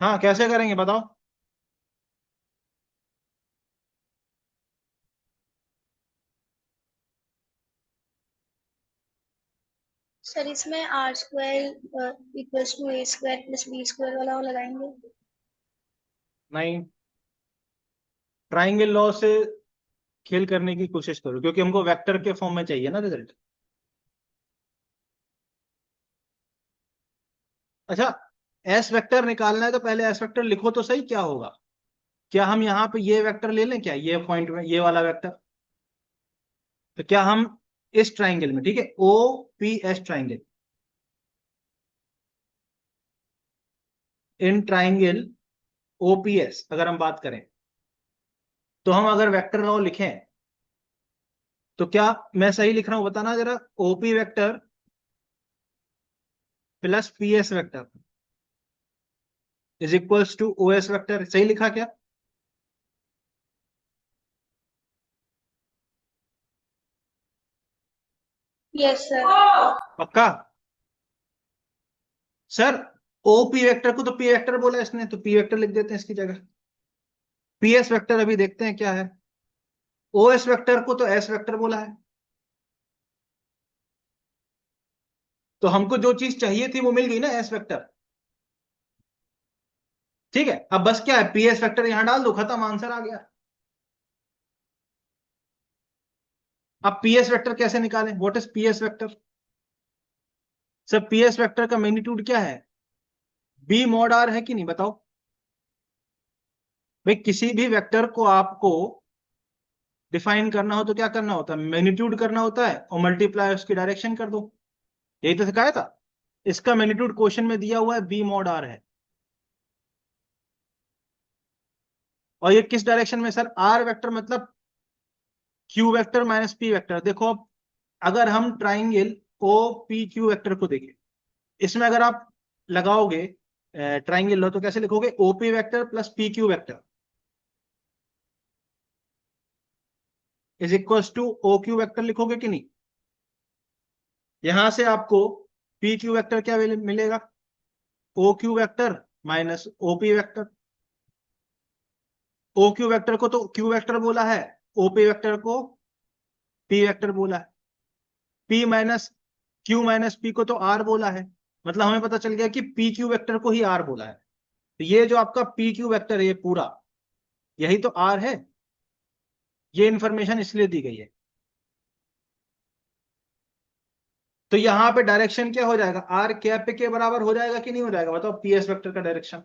हाँ, कैसे करेंगे बताओ। सर इसमें R square equals to A square plus B square वाला वो लगाएंगे। नहीं, ट्राइंगल लॉ से खेल करने की कोशिश करो, क्योंकि हमको वेक्टर के फॉर्म में चाहिए ना रिजल्ट। अच्छा, एस वेक्टर निकालना है तो पहले एस वेक्टर लिखो तो सही, क्या होगा। क्या हम यहाँ पे ये वेक्टर ले लें, क्या ये पॉइंट में ये वाला वेक्टर। तो क्या हम इस ट्राइंगल में, ठीक है, O P S triangle, in triangle OPS अगर हम बात करें, तो हम अगर वेक्टर लॉ लिखें तो क्या मैं सही लिख रहा हूं बताना जरा। OP vector plus P S vector is equals to O S vector, सही लिखा क्या। Yes sir. पक्का। सर ओपी वेक्टर को तो पी वेक्टर बोला इसने, तो पी वेक्टर लिख देते हैं इसकी जगह। पी एस वेक्टर अभी देखते हैं क्या है। ओ एस वेक्टर को तो एस वेक्टर बोला है। तो हमको जो चीज चाहिए थी वो मिल गई ना, एस वेक्टर। ठीक है, अब बस क्या है, पी एस वेक्टर यहां डाल दो, खत्म, आंसर आ गया। अब पी एस वेक्टर कैसे निकालें, what is P S vector. Sir P S vector का मैग्नीट्यूड क्या है, बी मॉड आर है कि नहीं बताओ। भाई किसी भी वेक्टर को आपको डिफाइन करना हो तो क्या करना होता है, मैग्नीट्यूड करना होता है और मल्टीप्लाई उसकी डायरेक्शन कर दो। यही तो सिखाया था। इसका मैग्नीट्यूड क्वेश्चन में दिया हुआ है, बी मॉड आर है। और ये किस डायरेक्शन में सर, आर वेक्टर मतलब Q vector minus P vector. देखो अब, अगर हम triangle O P Q vector को देखें, इसमें अगर आप लगाओगे ट्राइंगल लो तो कैसे लिखोगे, OP vector plus P Q vector is equals to O Q vector लिखोगे कि नहीं। यहां से आपको पी क्यू वेक्टर क्या मिलेगा, O Q vector minus OP vector. O Q vector को तो क्यू वेक्टर बोला है, ओपी वेक्टर को पी वेक्टर बोला है। P minus Q minus P को तो आर बोला है। मतलब हमें पता चल गया कि पी क्यू वेक्टर को ही आर बोला है। तो ये जो आपका पी क्यू वेक्टर है ये पूरा, यही तो आर है। ये इंफॉर्मेशन इसलिए दी गई है। तो यहां पे डायरेक्शन क्या हो जाएगा, आर कैप के बराबर हो जाएगा कि नहीं हो जाएगा बताओ, पी एस वेक्टर का डायरेक्शन।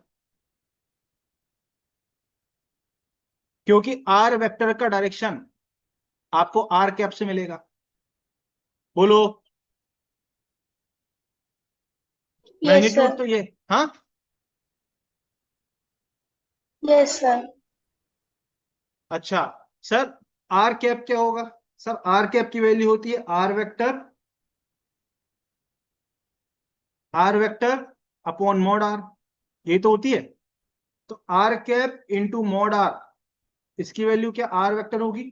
क्योंकि आर वेक्टर का डायरेक्शन आपको आर कैप से मिलेगा। बोलो। Yes magnitude sir. तो ये, हाँ। Yes sir. अच्छा सर, आर कैप क्या होगा। सर आर कैप की वैल्यू होती है R vector upon mod R, ये तो होती है। तो R cap into mod R, इसकी वैल्यू क्या आर वेक्टर होगी।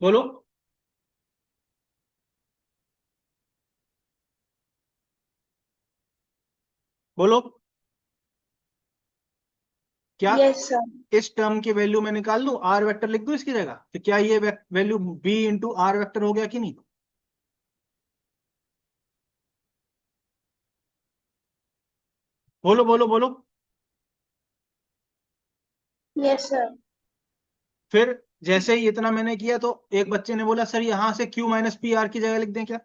बोलो। बोलो क्या यस सर। इस टर्म की वैल्यू मैं निकाल दूं, आर वेक्टर लिख दूं इसकी जगह, तो क्या ये value B into R vector हो गया कि नहीं। बोलो बोलो बोलो। Yes sir. फिर जैसे ही इतना मैंने किया तो एक बच्चे ने बोला सर यहां से क्यू माइनस पी आर की जगह लिख दें क्या।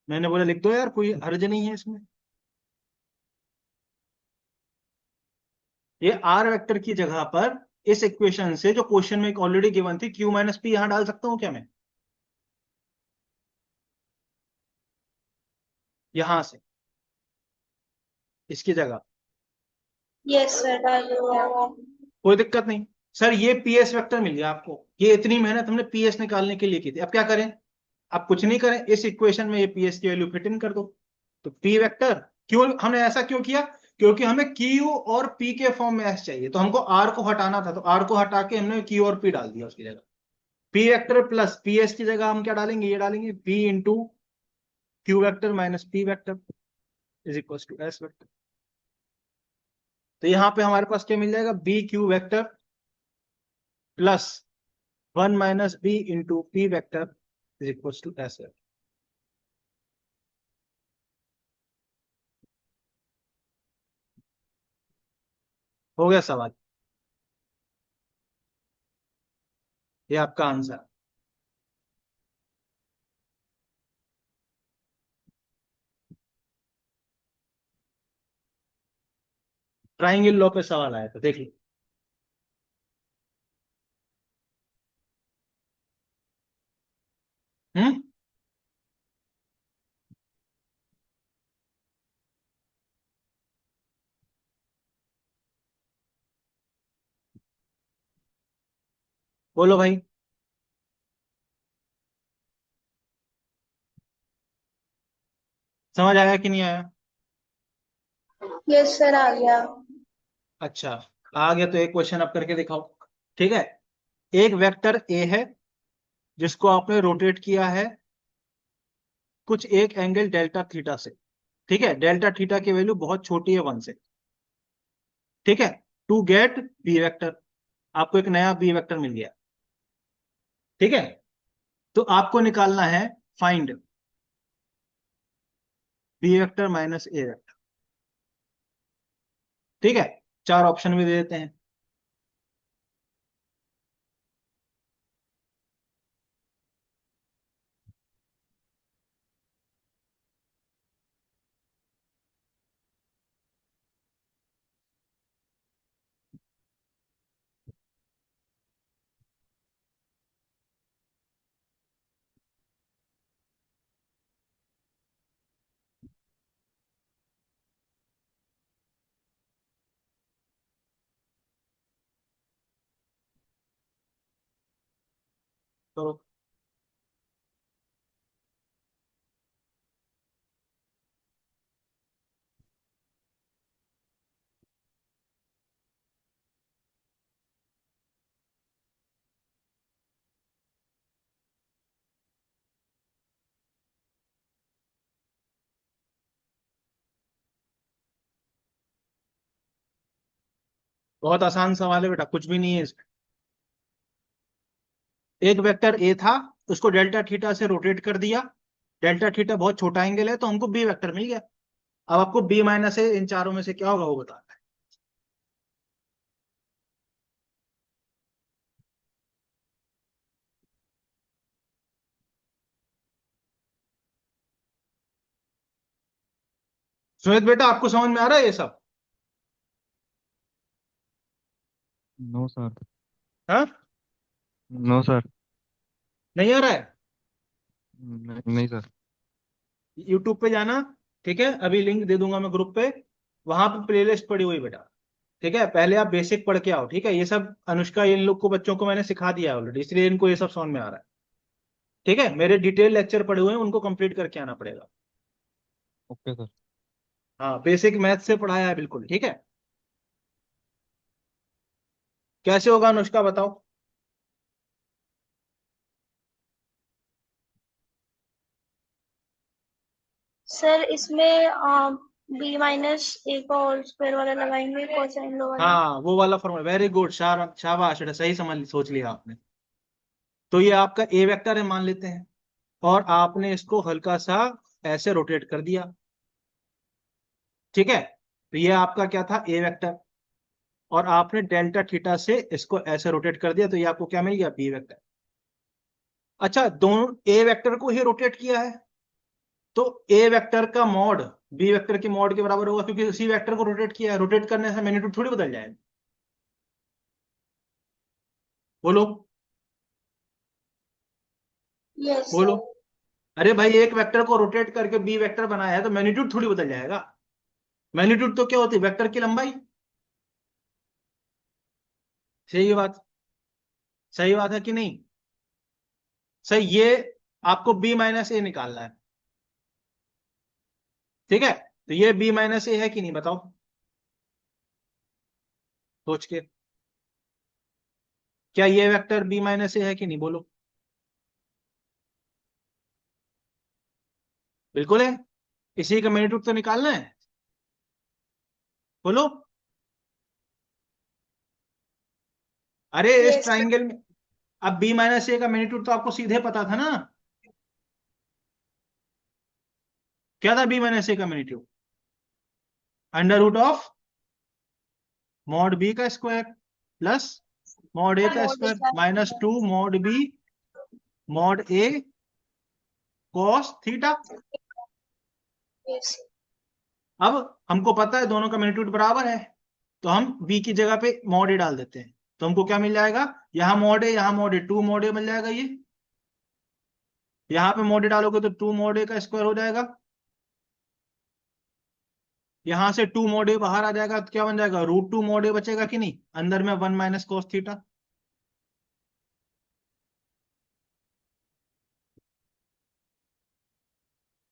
मैंने बोला लिख दो यार, कोई हर्ज नहीं है इसमें। ये आर वेक्टर की जगह पर इस इक्वेशन से जो क्वेश्चन में ऑलरेडी गिवन थी, क्यू माइनस पी यहां डाल सकता हूं क्या मैं, यहां से इसकी जगह। यस सर डाल दो आप। कोई दिक्कत नहीं। सर ये पीएस वेक्टर मिल गया आपको, ये इतनी मेहनत हमने पीएस निकालने के लिए की थी, अब क्या करें। अब कुछ नहीं करें, इस इक्वेशन में ये पीएस की वैल्यू फिट इन कर दो। तो पी वेक्टर, क्यों हमने ऐसा क्यों किया, क्योंकि हमें क्यू और पी के फॉर्म में एस चाहिए, तो हमको आर को हटाना था, तो आर को हटा के हमने क्यू और पी डाल दिया उसकी जगह। P vector plus P S की जगह हम क्या डालेंगे, ये डालेंगे P into Q vector minus P vector is equal to S vector. तो यहां पे हमारे पास क्या मिल जाएगा, B Q vector plus 1 - B into P vector is equal to S vector. हो गया सवाल, ये आपका आंसर। ट्राइंगल लॉ पे सवाल आया था, देख लो। हम्म। बोलो भाई। समझ आया कि नहीं आया? यस सर, आ गया। अच्छा, आ गया तो एक क्वेश्चन आप करके दिखाओ। ठीक है, एक वेक्टर ए है जिसको आपने रोटेट किया है कुछ एक एंगल डेल्टा थीटा से। ठीक है, डेल्टा थीटा की वैल्यू बहुत छोटी है 1 से। ठीक है, टू गेट बी वेक्टर, आपको एक नया बी वेक्टर मिल गया। ठीक है, तो आपको निकालना है फाइंड बी वेक्टर माइनस ए वेक्टर। ठीक है, चार ऑप्शन भी दे देते हैं। तो बहुत आसान सवाल है बेटा, कुछ भी नहीं है इसमें। एक वेक्टर ए था, उसको डेल्टा थीटा से रोटेट कर दिया। डेल्टा थीटा बहुत छोटा एंगल है तो हमको बी वेक्टर मिल गया। अब आपको बी माइनस ए इन चारों में से क्या होगा वो बताना है। सुमित बेटा, आपको समझ में आ रहा है ये सब? No sir. हाँ, नो सर। नहीं आ रहा है? नहीं, नहीं सर। यूट्यूब पे जाना। ठीक है, अभी लिंक दे दूंगा मैं ग्रुप पे, वहां पे प्लेलिस्ट पड़ी हुई बेटा। ठीक है, पहले आप बेसिक पढ़ के आओ। ठीक है, ये सब अनुष्का इन लोग को बच्चों को मैंने सिखा दिया है ऑलरेडी, इसलिए इनको ये सब समझ में आ रहा है। ठीक है, मेरे डिटेल लेक्चर पड़े हुए हैं, उनको कंप्लीट करके आना पड़ेगा। Okay sir. हाँ, बेसिक मैथ से पढ़ाया है बिल्कुल। ठीक है, कैसे होगा अनुष्का बताओ। सर इसमें बी माइनस ए का होल स्क्वायर वाला लगाएंगे, कोसाइन लो वाला। हाँ, वो वाला फॉर्मूला, वेरी गुड, शाबाश बेटा, सही समझ सोच लिया आपने। तो ये आपका ए वेक्टर है मान लेते हैं, और आपने इसको हल्का सा ऐसे रोटेट कर दिया। ठीक है, तो ये आपका क्या था, ए वेक्टर। और आपने डेल्टा थीटा से इसको ऐसे रोटेट कर दिया, तो ये आपको क्या मिल गया, बी वेक्टर। अच्छा, दोनों ए वेक्टर को ही रोटेट किया है, तो ए वेक्टर का मॉड बी वेक्टर के मॉड के बराबर होगा, क्योंकि सी वेक्टर को रोटेट किया है। रोटेट करने से मैग्नीट्यूड थोड़ी बदल जाएगा। बोलो, यस बोलो। सर। अरे भाई, एक वेक्टर को रोटेट करके बी वेक्टर बनाया है तो मैग्नीट्यूड थोड़ी बदल जाएगा। मैग्नीट्यूड तो क्या होती है, वेक्टर की लंबाई। सही बात, सही बात है कि नहीं? सही, ये आपको बी माइनस ए निकालना है। ठीक है, तो ये बी माइनस ए है कि नहीं बताओ, सोच के। क्या ये वेक्टर बी माइनस ए है कि नहीं, बोलो। बिल्कुल है, इसी का मैग्नीट्यूड तो निकालना है, बोलो। अरे इस यस सर। ट्राइंगल में अब बी माइनस ए का मैग्नीट्यूड तो आपको सीधे पता था ना, क्या था बी माइनस ए का magnitude? Under root of mod B का स्क्वायर प्लस मॉड ए का square minus 2 mod B mod A cos theta. Yes अब हमको पता है दोनों का मैग्नीट्यूड बराबर है, तो हम बी की जगह पे मॉड ए डाल देते हैं, तो हमको क्या मिल जाएगा, यहां मॉड ए यहां मॉड ए, 2 मॉड ए मिल जाएगा, ये यहां पे मॉड ए डालोगे तो 2 मॉड ए का स्क्वायर हो जाएगा, यहां से 2 मॉड ए बाहर आ जाएगा तो क्या बन जाएगा, √2 मॉड ए बचेगा कि नहीं, अंदर में 1 माइनस कॉस थीटा।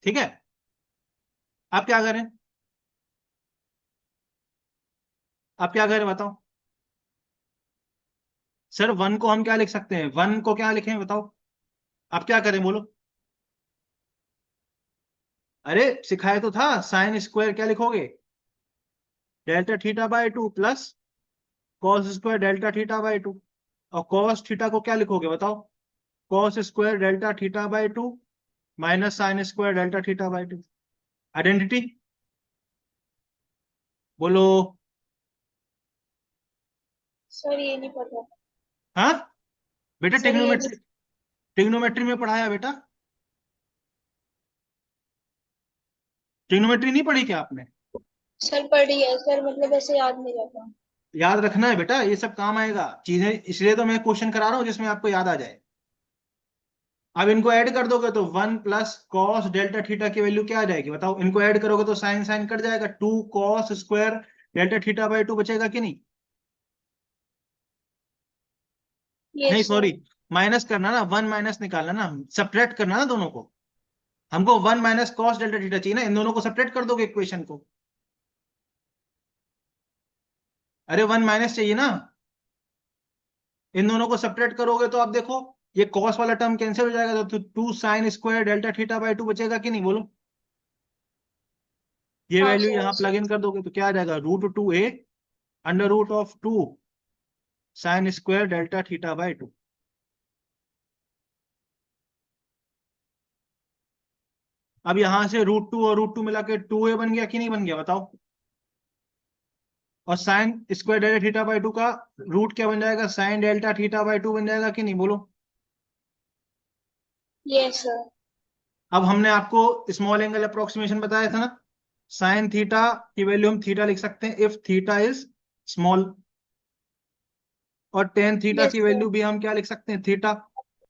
ठीक है, आप क्या करें, आप क्या करें बताओ। सर 1 को हम क्या लिख सकते हैं, 1 को क्या लिखें बताओ, आप क्या करें बोलो। अरे सिखाया तो था, साइन स्क्वायर क्या लिखोगे, delta theta by 2 plus cos square delta theta by 2, और कॉस थीटा को क्या लिखोगे बताओ, cos square delta theta by 2 minus sign square delta theta by 2। Identity बोलो। सर, ये नहीं पता। हाँ बेटा, सर ये टिग्नोमेट्री, टिग्नोमेट्री में पढ़ाया बेटा, ट्रिग्नोमेट्री नहीं पढ़ी क्या आपने? सर पढ़ी है सर, मतलब ऐसे याद नहीं रहता। याद रखना है बेटा, ये सब काम आएगा चीजें, इसलिए तो मैं क्वेश्चन करा रहा हूँ जिसमें आपको याद आ जाए। अब इनको ऐड कर दोगे तो 1 प्लस कॉस डेल्टा थीटा की वैल्यू क्या आ जाएगी बताओ, इनको ऐड करोगे तो साइन साइन कट जाएगा, 2 cos square delta theta by 2 बचेगा कि नहीं, नहीं यस सॉरी, सर। माइनस करना ना, 1 माइनस निकालना ना, सब्ट्रैक्ट करना ना दोनों को, हमको 1 माइनस कॉस डेल्टा थीटा चाहिए ना, इन दोनों को सब्ट्रैक्ट कर दोगे इक्वेशन को, अरे 1 माइनस चाहिए ना, इन दोनों को सब्ट्रैक्ट करोगे तो आप देखो ये कॉस वाला टर्म कैंसिल हो जाएगा, तो 2 sine square delta theta by 2 बचेगा कि नहीं बोलो, ये हाँ वैल्यू सर। यहां प्लग इन कर दोगे तो क्या आ जाएगा, √2a under root of 2 sine square delta theta by 2। अब यहां से √2 और √2 मिला के 2a बन गया कि नहीं बन गया बताओ, और sign square delta theta by 2 का रूट क्या बन जाएगा, साइन डेल्टा थीटा बाय 2 बन जाएगा कि नहीं बोलो। Yes sir. अब हमने आपको स्मॉल एंगल अप्रोक्सीमेशन बताया था ना, साइन थीटा की वैल्यू हम थीटा लिख सकते हैं इफ थीटा इज स्मॉल, और टेन थीटा यस की सर। वैल्यू भी हम क्या लिख सकते हैं, theta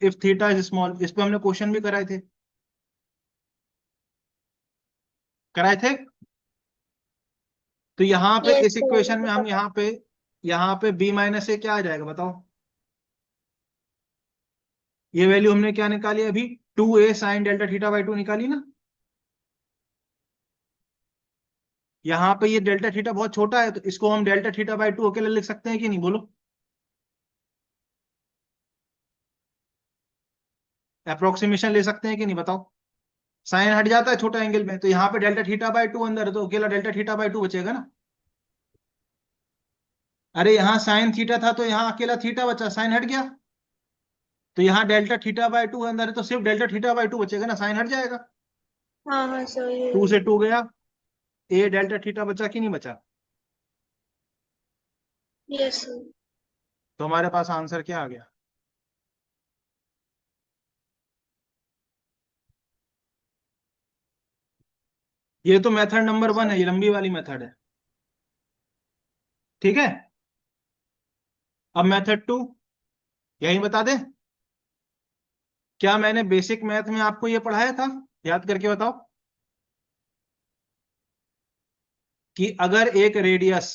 if theta is small, इस पे हमने क्वेश्चन भी कराए थे। तो यहाँ पे यस इस सर, इक्वेशन मुझे में हम पता। यहाँ पे बी माइनस ए क्या आ जाएगा बताओ, ये वैल्यू हमने क्या निकाली अभी, 2a sine delta theta by 2 निकाली ना, यहाँ पे ये डेल्टा थीटा बहुत छोटा है तो इसको हम डेल्टा थीटा बाई 2 अकेले लिख सकते हैं कि नहीं बोलो, अप्रोक्सीमेशन ले सकते हैं कि नहीं बताओ, साइन हट जाता है छोटा एंगल में, तो यहाँ पे डेल्टा थीटा बाई 2 अंदर है तो अकेला डेल्टा थीटा बाई 2 बचेगा ना। अरे यहाँ साइन थीटा था तो यहाँ अकेला थीटा बचा, साइन हट गया, तो यहाँ डेल्टा थीटा बाई 2 अंदर है तो सिर्फ डेल्टा थीटा बाई 2 बचेगा ना, साइन हट जाएगा, हाँ हाँ सर, 2 से 2 गया, ए डेल्टा थीटा बचा कि नहीं बचा, यस सर। तो हमारे पास आंसर क्या आ गया, ये तो मेथड नंबर 1 है, ये लंबी वाली मेथड है, ठीक है। अब मेथड 2 यही बता दें, क्या मैंने बेसिक मैथ में आपको ये पढ़ाया था, याद करके बताओ, कि अगर एक रेडियस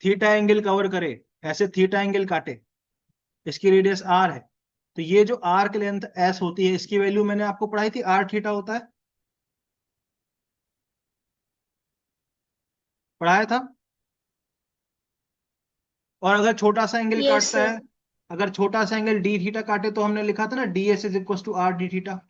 थीटा एंगल कवर करे, ऐसे थीटा एंगल काटे, इसकी रेडियस आर है, तो ये जो आर्क लेंथ एस होती है इसकी वैल्यू मैंने आपको पढ़ाई थी, आर थीटा होता है, पढ़ाया था। और अगर छोटा सा एंगल यस काटता सर। है, अगर छोटा सा एंगल डी थीटा काटे तो हमने लिखा था ना D S is equal to R D theta.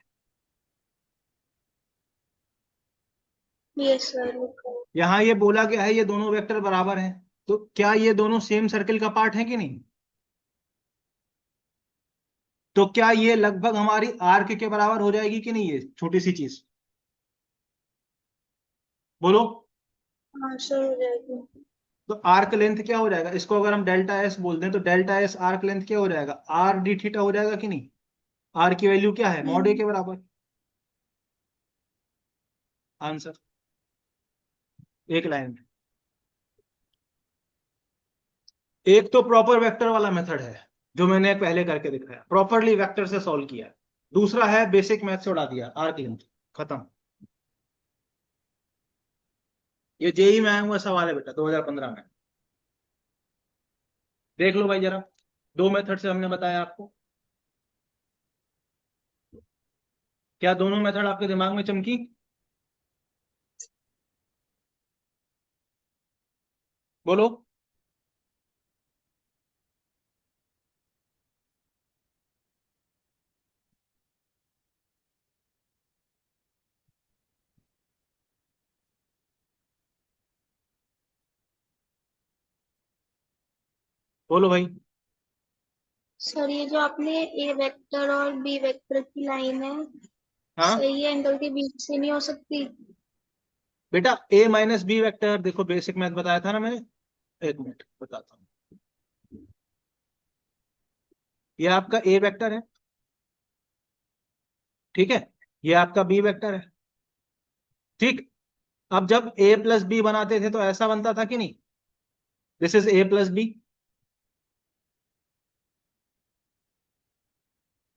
Yes sir. यहाँ ये बोला गया है ये दोनों वेक्टर बराबर हैं, तो क्या ये दोनों सेम सर्किल का पार्ट है कि नहीं? तो क्या ये लगभग हमारी आर्क के बराबर हो जाएगी कि नहीं, ये छोटी सी चीज? बोलो। हाँ सर, हो जाएगी। तो आर्क लेंथ क्या हो जाएगा, इसको अगर हम डेल्टा एस बोल दें तो डेल्टा एस आर्क लेंथ क्या हो जाएगा, आर डी थीटा हो जाएगा कि नहीं? आर की वैल्यू क्या है, मॉड ए हम्म। के बराबर। आंसर एक लाइन में। एक तो प्रॉपर वेक्टर वाला मेथड है जो मैंने पहले करके दिखाया, प्रॉपरली वेक्टर से सॉल्व किया। दूसरा है बेसिक मैथ से उड़ा दिया, आर्क लेंथ, खत्म। ये जेई में आया हुआ सवाल है बेटा, 2015 में। देख लो भाई जरा, दो मेथड से हमने बताया आपको। क्या दोनों मेथड आपके दिमाग में चमकी? बोलो। बोलो भाई। सर ये जो आपने ए वेक्टर और बी वेक्टर की लाइन है, हाँ सही एंगल के बीच से नहीं हो सकती? बेटा, ए माइनस बी वेक्टर, देखो बेसिक मैथ बताया था ना मैंने, एक मिनट बताता हूँ। ये आपका ए वेक्टर है, ठीक है, ये आपका बी वेक्टर है, ठीक। अब जब ए प्लस बी बनाते थे तो ऐसा बनता था कि नहीं, this is A plus B.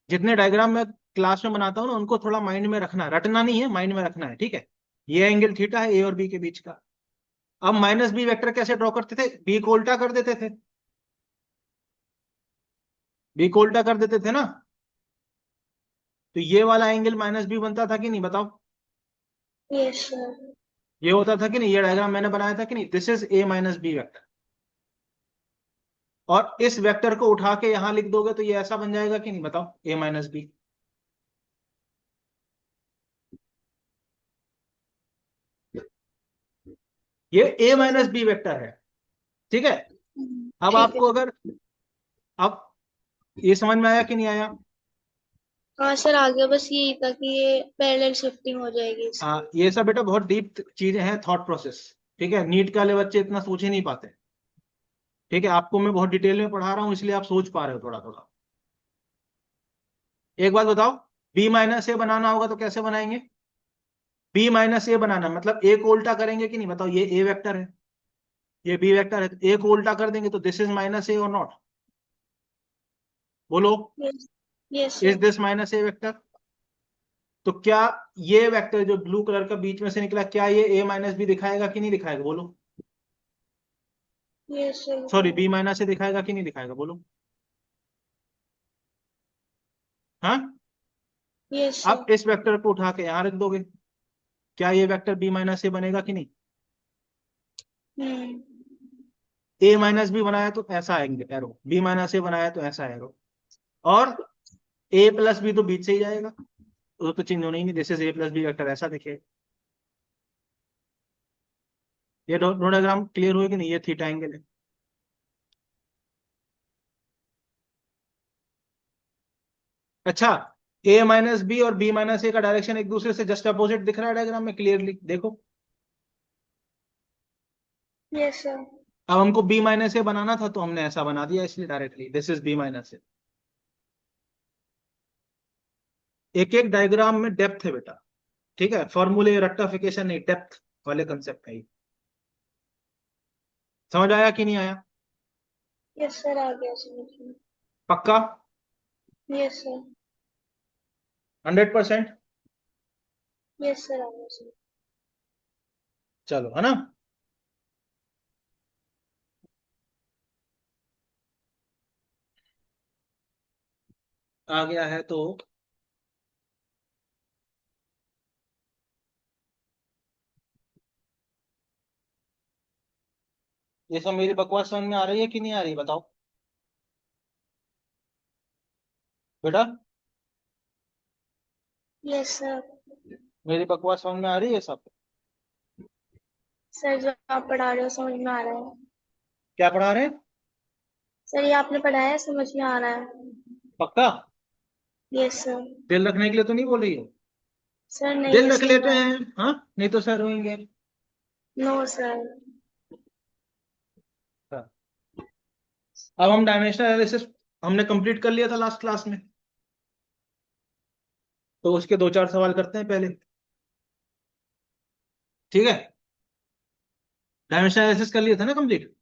जितने डायग्राम मैं क्लास में बनाता हूँ ना उनको थोड़ा माइंड में रखना, रटना नहीं है, माइंड में रखना है, ठीक है। ये एंगल थीटा है ए और बी के बीच का। अब माइनस बी वेक्टर कैसे ड्रॉ करते थे, बी को उल्टा कर देते थे, बी को उल्टा कर देते थे ना, तो ये वाला एंगल माइनस बी बनता था कि नहीं, बताओ। Yes sir. ये होता था कि नहीं, ये डायग्राम मैंने बनाया था कि नहीं, this is A minus B vector. और इस वेक्टर को उठा के यहां लिख दोगे तो ये ऐसा बन जाएगा कि नहीं, बताओ, ए माइनस बी। ये ए माइनस बी वेक्टर है, ठीक है। अब ठीक है। आपको अगर, अब ये समझ में आया कि नहीं आया? हाँ सर, आगे बस यही था कि ये पैरेलल शिफ्टिंग हो जाएगी इसकी। हाँ, ये सब बेटा बहुत डीप चीजें हैं, थॉट प्रोसेस, ठीक है। नीट के वाले बच्चे इतना सोच ही नहीं पाते, ठीक है। आपको मैं बहुत डिटेल में पढ़ा रहा हूँ इसलिए आप सोच पा रहे हो थोड़ा थोड़ा। एक बात बताओ, बी माइनस ए बनाना होगा तो कैसे बनाएंगे? बी माइनस ए बनाना मतलब ए को उल्टा करेंगे कि नहीं, बताओ। ये ए वेक्टर है, ये बी वेक्टर है, तो ए को उल्टा कर देंगे तो दिस इज माइनस ए और नॉट। बोलो। Yes. Yes is sir. This minus A vector? तो क्या ये वेक्टर जो ब्लू कलर का बीच में से निकला, क्या ये ए माइनस बी दिखाएगा कि नहीं दिखाएगा, बोलो। Yes sir. Sorry, B minus A दिखाएगा कि नहीं दिखाएगा, बोलो। हाँ। यस अब सर। इस वेक्टर को उठा के यहां रख दोगे, क्या ये वेक्टर बी माइनस ए बनेगा कि नहीं? हम्म। ए माइनस बी बनाया तो ऐसा आएंगे एरो, बी माइनस ए बनाया तो ऐसा एरो, और ए प्लस बी तो बीच से ही जाएगा, तो चेंज होना ही नहीं, this is A plus B vector, ऐसा दिखे। ये डायग्राम क्लियर हुआ कि नहीं, ये थीटा एंगल है। अच्छा, ए माइनस बी और बी माइनस ए का डायरेक्शन एक दूसरे से जस्ट अपोजिट दिख रहा है डायग्राम में, क्लियरली देखो। Yes sir. अब हमको बी माइनस ए बनाना था तो हमने ऐसा बना दिया, इसलिए directly this is B minus A. एक एक डायग्राम में डेप्थ है बेटा, ठीक है, फॉर्मूले रेक्टिफिकेशन नहीं, डेप्थ वाले कंसेप्ट है ये। समझ आया कि नहीं आया? यस सर, आ गया समझ में। पक्का? Yes sir. 100%? यस सर, आ गया समझ। चलो, है ना। आ गया है तो ये सब मेरी बकवास समझ में आ रही है कि नहीं आ रही, बताओ। बेटा यस सर। मेरी बकवास समझ में आ रही है सब? सर जो आप पढ़ा रहे हो समझ में आ रहा है। क्या पढ़ा रहे हैं? सर ये आपने पढ़ाया है समझ में आ रहा है। पक्का? Yes sir. दिल रखने के लिए तो नहीं बोल रही हो? सर नहीं दिल रख ऐसे लेते ना। हैं, हाँ, नहीं तो सर रोएंगे। No sir. हाँ। अब हम डायमेंशनल एनालिसिस हमने कंप्लीट कर लिया था लास्ट क्लास में, तो उसके दो चार सवाल करते हैं पहले। ठीक है, डायमेंशनल एनालिसिस कर लिया था ना कंप्लीट?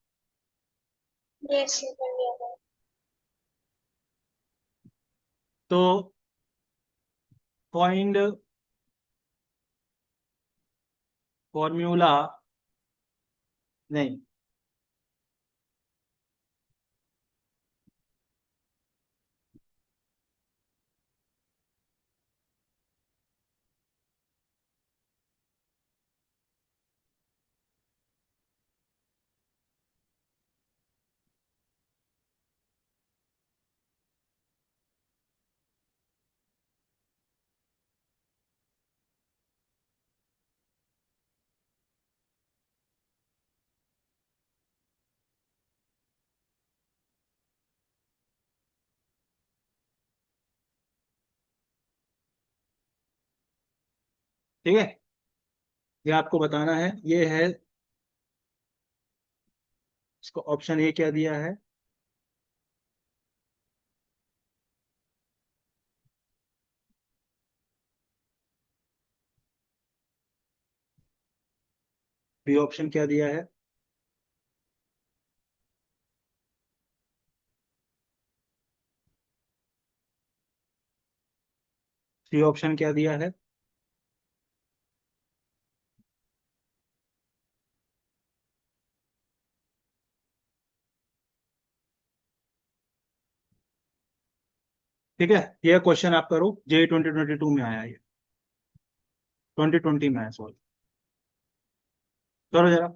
यस सर कर लिया था। तो फाइंड फॉर्मूला, नहीं, ठीक है, ये आपको बताना है। ये है, इसको ऑप्शन ए क्या दिया है? बी ऑप्शन क्या दिया है? सी ऑप्शन क्या दिया है? ठीक है, ये क्वेश्चन आप करो, जे 2022 में आया, ये 2020 में आया सॉरी। करो जरा।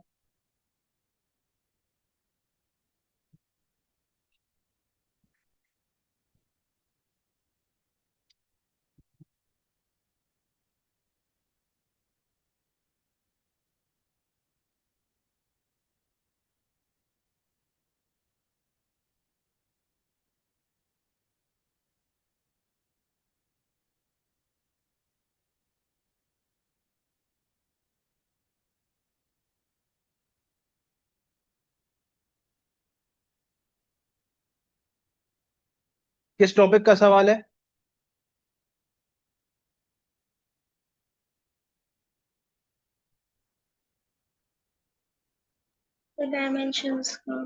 किस टॉपिक का सवाल है? तो डायमेंशंस का।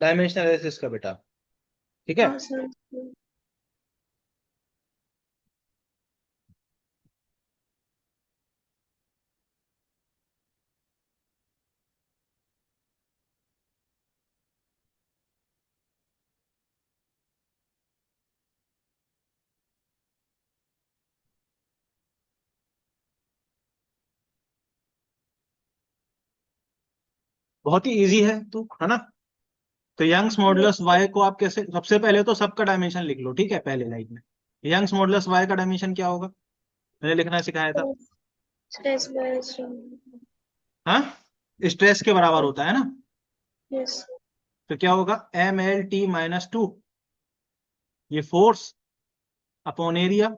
डायमेंशनल एनालिसिस का बेटा। ठीक है, हाँ सर। बहुत ही इजी है तो, है ना? तो यंग्स मॉडुलस वाई को आप कैसे, सबसे पहले तो सबका डायमेंशन लिख लो, ठीक है, पहले लाइन में। यंग्स मॉडुलस वाई का डायमेंशन क्या होगा? मैंने लिखना सिखाया था। स्ट्रेस बाय हाँ, स्ट्रेस के बराबर होता है ना? यस। तो क्या होगा? MLT-2, ये फोर्स अपॉन एरिया।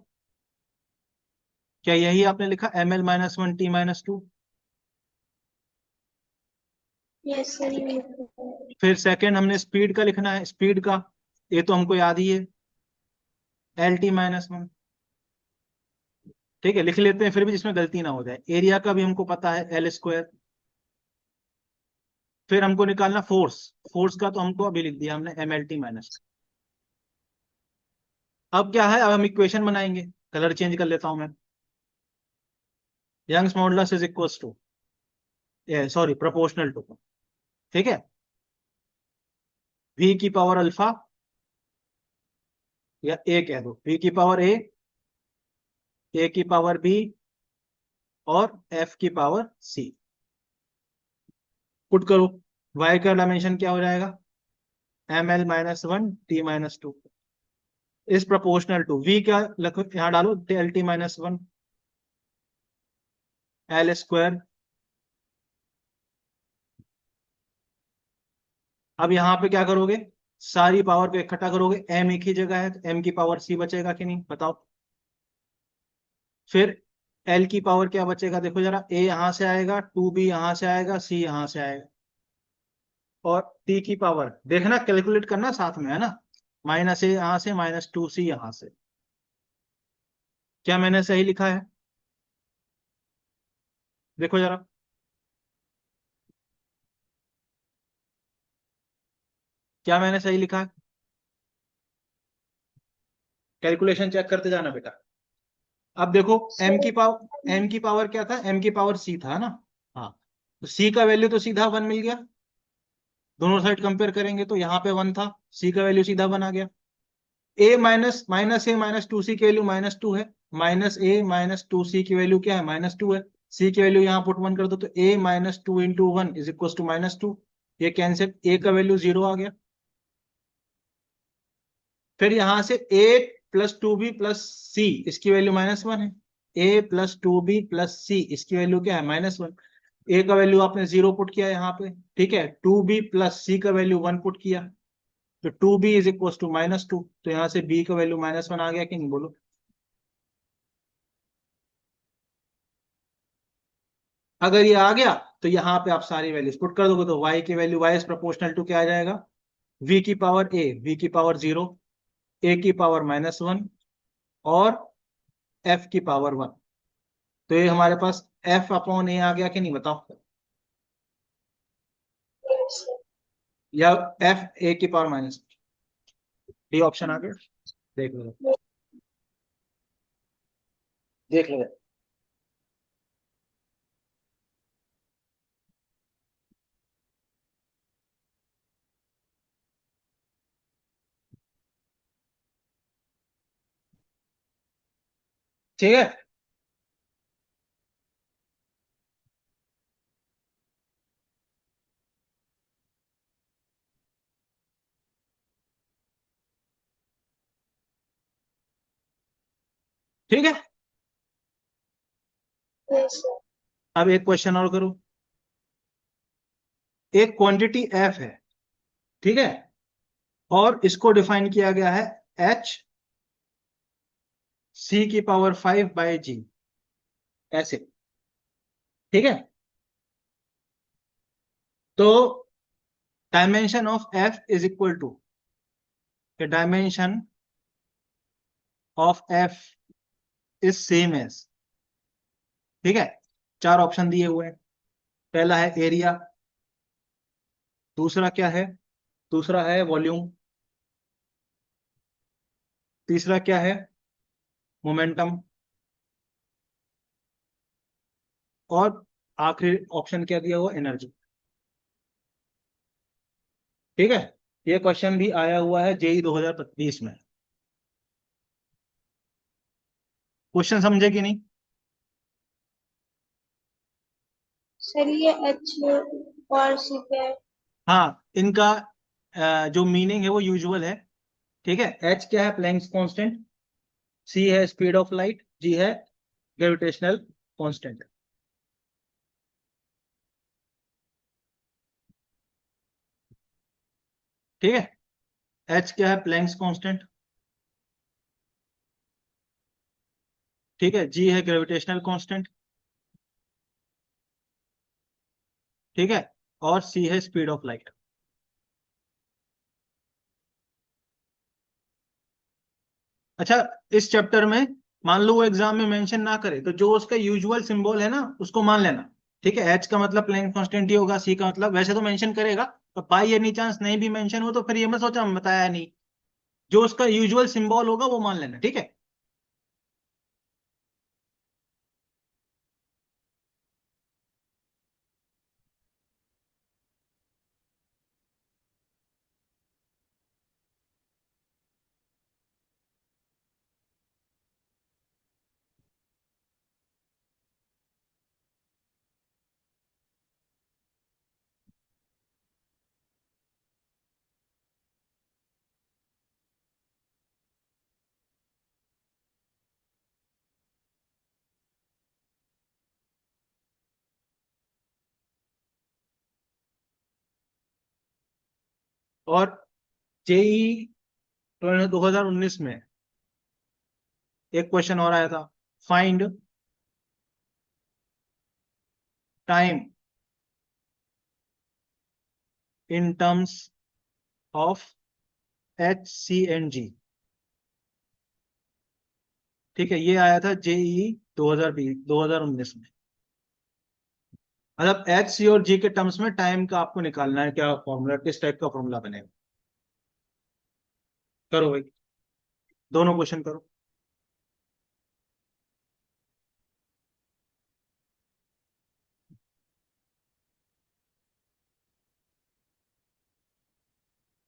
क्या यही आपने लिखा, ML-1 T-2? यस सर ये। फिर सेकंड हमने स्पीड का लिखना है, स्पीड का, ये तो हमको याद ही है, LT-1। ठीक है, लिख लेते हैं फिर भी जिसमें गलती ना हो जाए। एरिया का भी हमको पता है, L²। फिर हमको निकालना फोर्स, फोर्स का तो हमको अभी लिख दिया हमने, MLT-। अब क्या है, अब हम इक्वेशन बनाएंगे। कलर चेंज कर लेता हूं मैं। Young's modulus is equals to, sorry, proportional to, ठीक है, V की पावर अल्फा, या ए कह दो, V की पावर A की पावर B, और F की पावर C। पुट करो, Y का डायमेंशन क्या हो जाएगा? ML-1 T-2। Is proportional to we, क्या लिखो यहां डालो, L T minus one L square. अब यहां पे क्या करोगे, सारी पावर को इकट्ठा करोगे, एम एक ही जगह है तो एम की पावर सी बचेगा कि नहीं बताओ। फिर एल की पावर क्या बचेगा, देखो जरा, ए यहां से आएगा, टू बी यहां से आएगा, सी यहां से आएगा, और टी की पावर देखना, कैलकुलेट करना साथ में, है ना। माइनस ए यहां से, माइनस टू सी यहां से। क्या मैंने सही लिखा है, देखो जरा। क्या मैंने सही लिखा है, कैलकुलेशन चेक करते जाना बेटा। अब देखो, एम की पावर क्या था, एम की पावर सी था ना। हाँ, तो सी का वैल्यू तो सीधा वन मिल गया, दोनों साइड कंपेयर करेंगे तो यहाँ पे वन था, सी का वैल्यू सीधा वन आ गया। ए minus minus A minus to सी की वैल्यू माइनस टू है, माइनस ए माइनस टू सी की वैल्यू क्या है, माइनस टू है। सी की वैल्यू यहाँ पुट वन कर दो तो A minus two into one is equal to minus two, ये कैंसिल, ए का वैल्यू जीरो आ गया। फिर यहां से A plus two B plus C, इसकी वैल्यू माइनस वन है, A plus two B plus C इसकी वैल्यू क्या है, माइनस वन। ए का वैल्यू आपने जीरो पुट किया यहाँ पे, ठीक है, टू बी प्लस सी का वैल्यू वन पुट किया, तो two B is equal to minus two, तो यहाँ से बी का वैल्यू माइनस वन आ गया कि नहीं बोलो। अगर ये आ गया तो यहाँ पे आप सारी वैल्यूज पुट कर दोगे, तो y की वैल्यू y इज प्रोपोर्शनल टू क्या आ जाएगा, v की पावर a, v की पावर जीरो, a की पावर माइनस वन, और f की पावर वन। तो ये हमारे पास f अपॉन a आ गया कि नहीं बताओ, या f a की पावर माइनस, डी ऑप्शन आ गया, देख लो, देख लो। ठीक है, ठीक है। अब एक क्वेश्चन और करो, एक क्वांटिटी f है, ठीक है, और इसको डिफाइन किया गया है h c की पावर फाइव बाई जी, ऐसे, ठीक है। तो dimension of f is equal to, dimension of f is same as, ठीक है, चार ऑप्शन दिए हुए हैं। पहला है एरिया, दूसरा क्या है, दूसरा है वॉल्यूम, तीसरा क्या है, मोमेंटम, और आखिरी ऑप्शन क्या दिया हुआ, एनर्जी, ठीक है। ये क्वेश्चन भी आया हुआ है जेई 2020 में, क्वेश्चन समझे कि नहीं। सर ये एच और सी पे है। हाँ, इनका जो मीनिंग है वो यूजुअल है, ठीक है। एच क्या है, प्लैंक्स कांस्टेंट, सी है स्पीड ऑफ लाइट, जी है ग्रेविटेशनल कांस्टेंट, ठीक है। एच क्या है, प्लैंक्स कांस्टेंट, ठीक है, जी है ग्रेविटेशनल कांस्टेंट, ठीक है, और सी है स्पीड ऑफ लाइट। अच्छा, इस चैप्टर में मान लो वो एग्जाम में मेंशन ना करे तो जो उसका यूजुअल सिंबल है ना उसको मान लेना, ठीक है। एच का मतलब प्लैंक कांस्टेंट ही होगा, सी का मतलब वैसे तो मेंशन करेगा, तो बाई एनी चांस नहीं भी मेंशन हो तो फिर ये मत सोचा हम बताया नहीं, जो उसका यूजुअल सिंबल होगा वो मान लेना, ठीक है। और जेई 2019 में एक क्वेश्चन और आया था, find time in terms of HCNG। ठीक है, ये आया था जेई 2019 में। मतलब एच सी और जी के टर्म्स में टाइम का आपको निकालना है, क्या फॉर्मूला, किस टाइप का फॉर्मूला बनेगा। करो भाई, दोनों क्वेश्चन करो।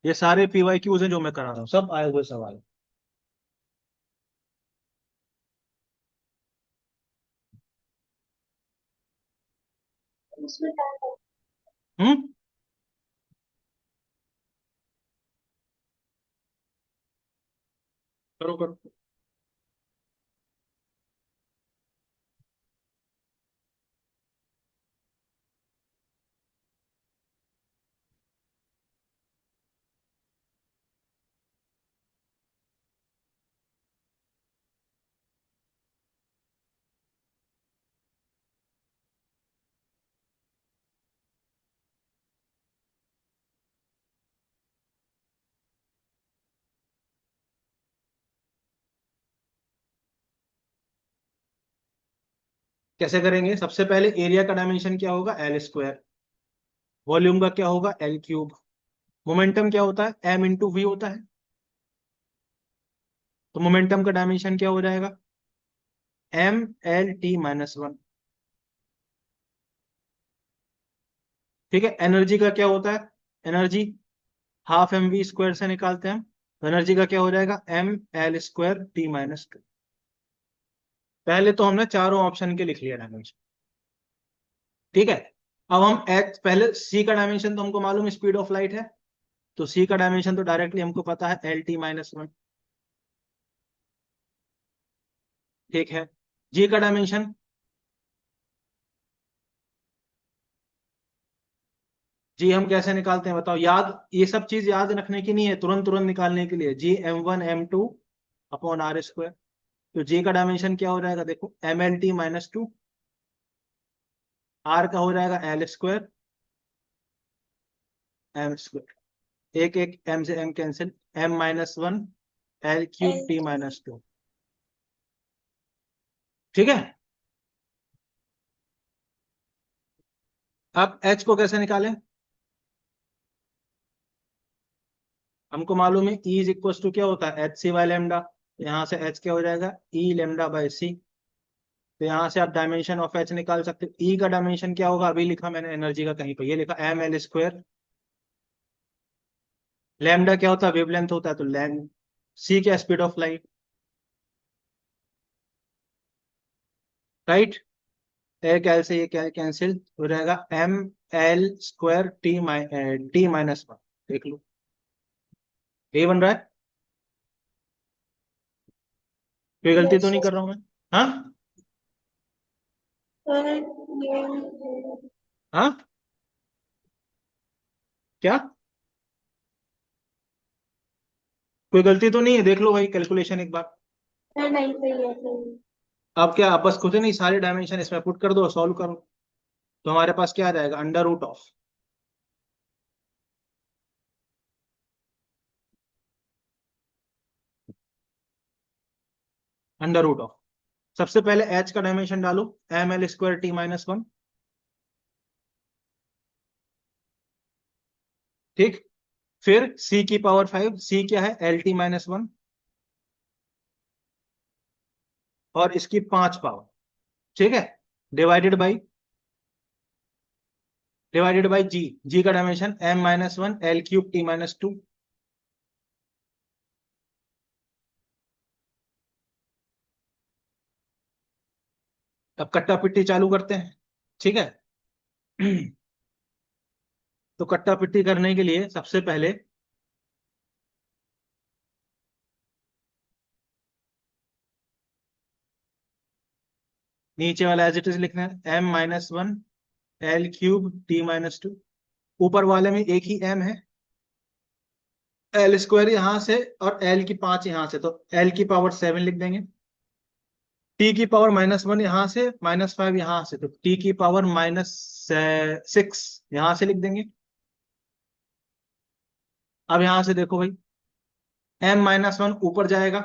ये सारे PYQs हैं जो मैं करा रहा हूँ, सब आए हुए सवाल। इसमें टाइम हम्म, करो करो। कैसे करेंगे, सबसे पहले एरिया का डायमेंशन क्या होगा, L²। वॉल्यूम का क्या होगा, L³। मोमेंटम क्या होता है, M×V होता है। तो मोमेंटम का डायमेंशन क्या हो जाएगा, MLT-1। ठीक है, एनर्जी का क्या होता है, एनर्जी ½ mv² से निकालते हैं। तो एनर्जी का क्या हो जाएगा, ML²T-2। पहले तो हमने चारों ऑप्शन के लिख लिया डायमेंशन। ठीक है, अब हम एच, पहले सी का डायमेंशन तो हमको मालूम, स्पीड ऑफ लाइट है। तो सी का डायमेंशन तो डायरेक्टली हमको पता है, LT-1। ठीक है, जी का डायमेंशन, जी हम कैसे निकालते हैं बताओ, याद, ये सब चीज याद रखने की नहीं है, तुरंत तुरंत निकालने के लिए, G m1 m2/r²। तो जी का डायमेंशन क्या हो जाएगा, देखो MLT-2। आर का हो जाएगा L²m²। एक एक m से m cancel, M-1 L³ T-2। ठीक है, अब h को कैसे निकालें, हमको मालूम है E इज इक्वल टू क्या होता है, HC/λ। यहां से h क्या हो जाएगा, E λ/c। तो यहां से आप डायमेंशन ऑफ h निकाल सकते हो। E का डायमेंशन क्या होगा, अभी लिखा मैंने एनर्जी का कहीं पे, ये लिखा ML²। लैम्डा क्या होता है, वेवलेंथ होता है, तो लैम्ड। c क्या, स्पीड ऑफ लाइट। राइट, एक एल से ये क्या कैंसिल हो जाएगा, ML²T-1। देख लो, ये बन रहा है, कोई गलती तो यस नहीं यस कर रहा हूं मैं। हाँ सर, ये हाँ, क्या, कोई गलती तो नहीं है, देख लो भाई कैलकुलेशन एक बार। सर नहीं, सही है, सही है। अब क्या, आप बस खुद ही नहीं, सारे डायमेंशन इसमें पुट कर दो, सॉल्व करो। तो हमारे पास क्या आ जाएगा, अंडर रूट ऑफ। सबसे पहले h का डायमेंशन डालो, ML²T-1। ठीक, फिर c⁵ c क्या है, LT-1। और इसकी 5 पावर। ठीक है, डिवाइडेड बाई जी। जी का डायमेंशन M-1 L³ T-2। अब कट्टा पिट्टी चालू करते हैं। ठीक है, तो कट्टा पिट्टी करने के लिए सबसे पहले नीचे वाला एज इट इज लिखना है, M-1 L³ T-2। ऊपर वाले में एक ही m है, एल स्क्वायर यहां से और एल की 5 यहां से, तो एल की पावर 7 लिख देंगे। टी की पावर -1 यहां से, -5 यहां से, तो टी की पावर -6 यहां से लिख देंगे। अब यहां से देखो भाई, m-1 ऊपर जाएगा,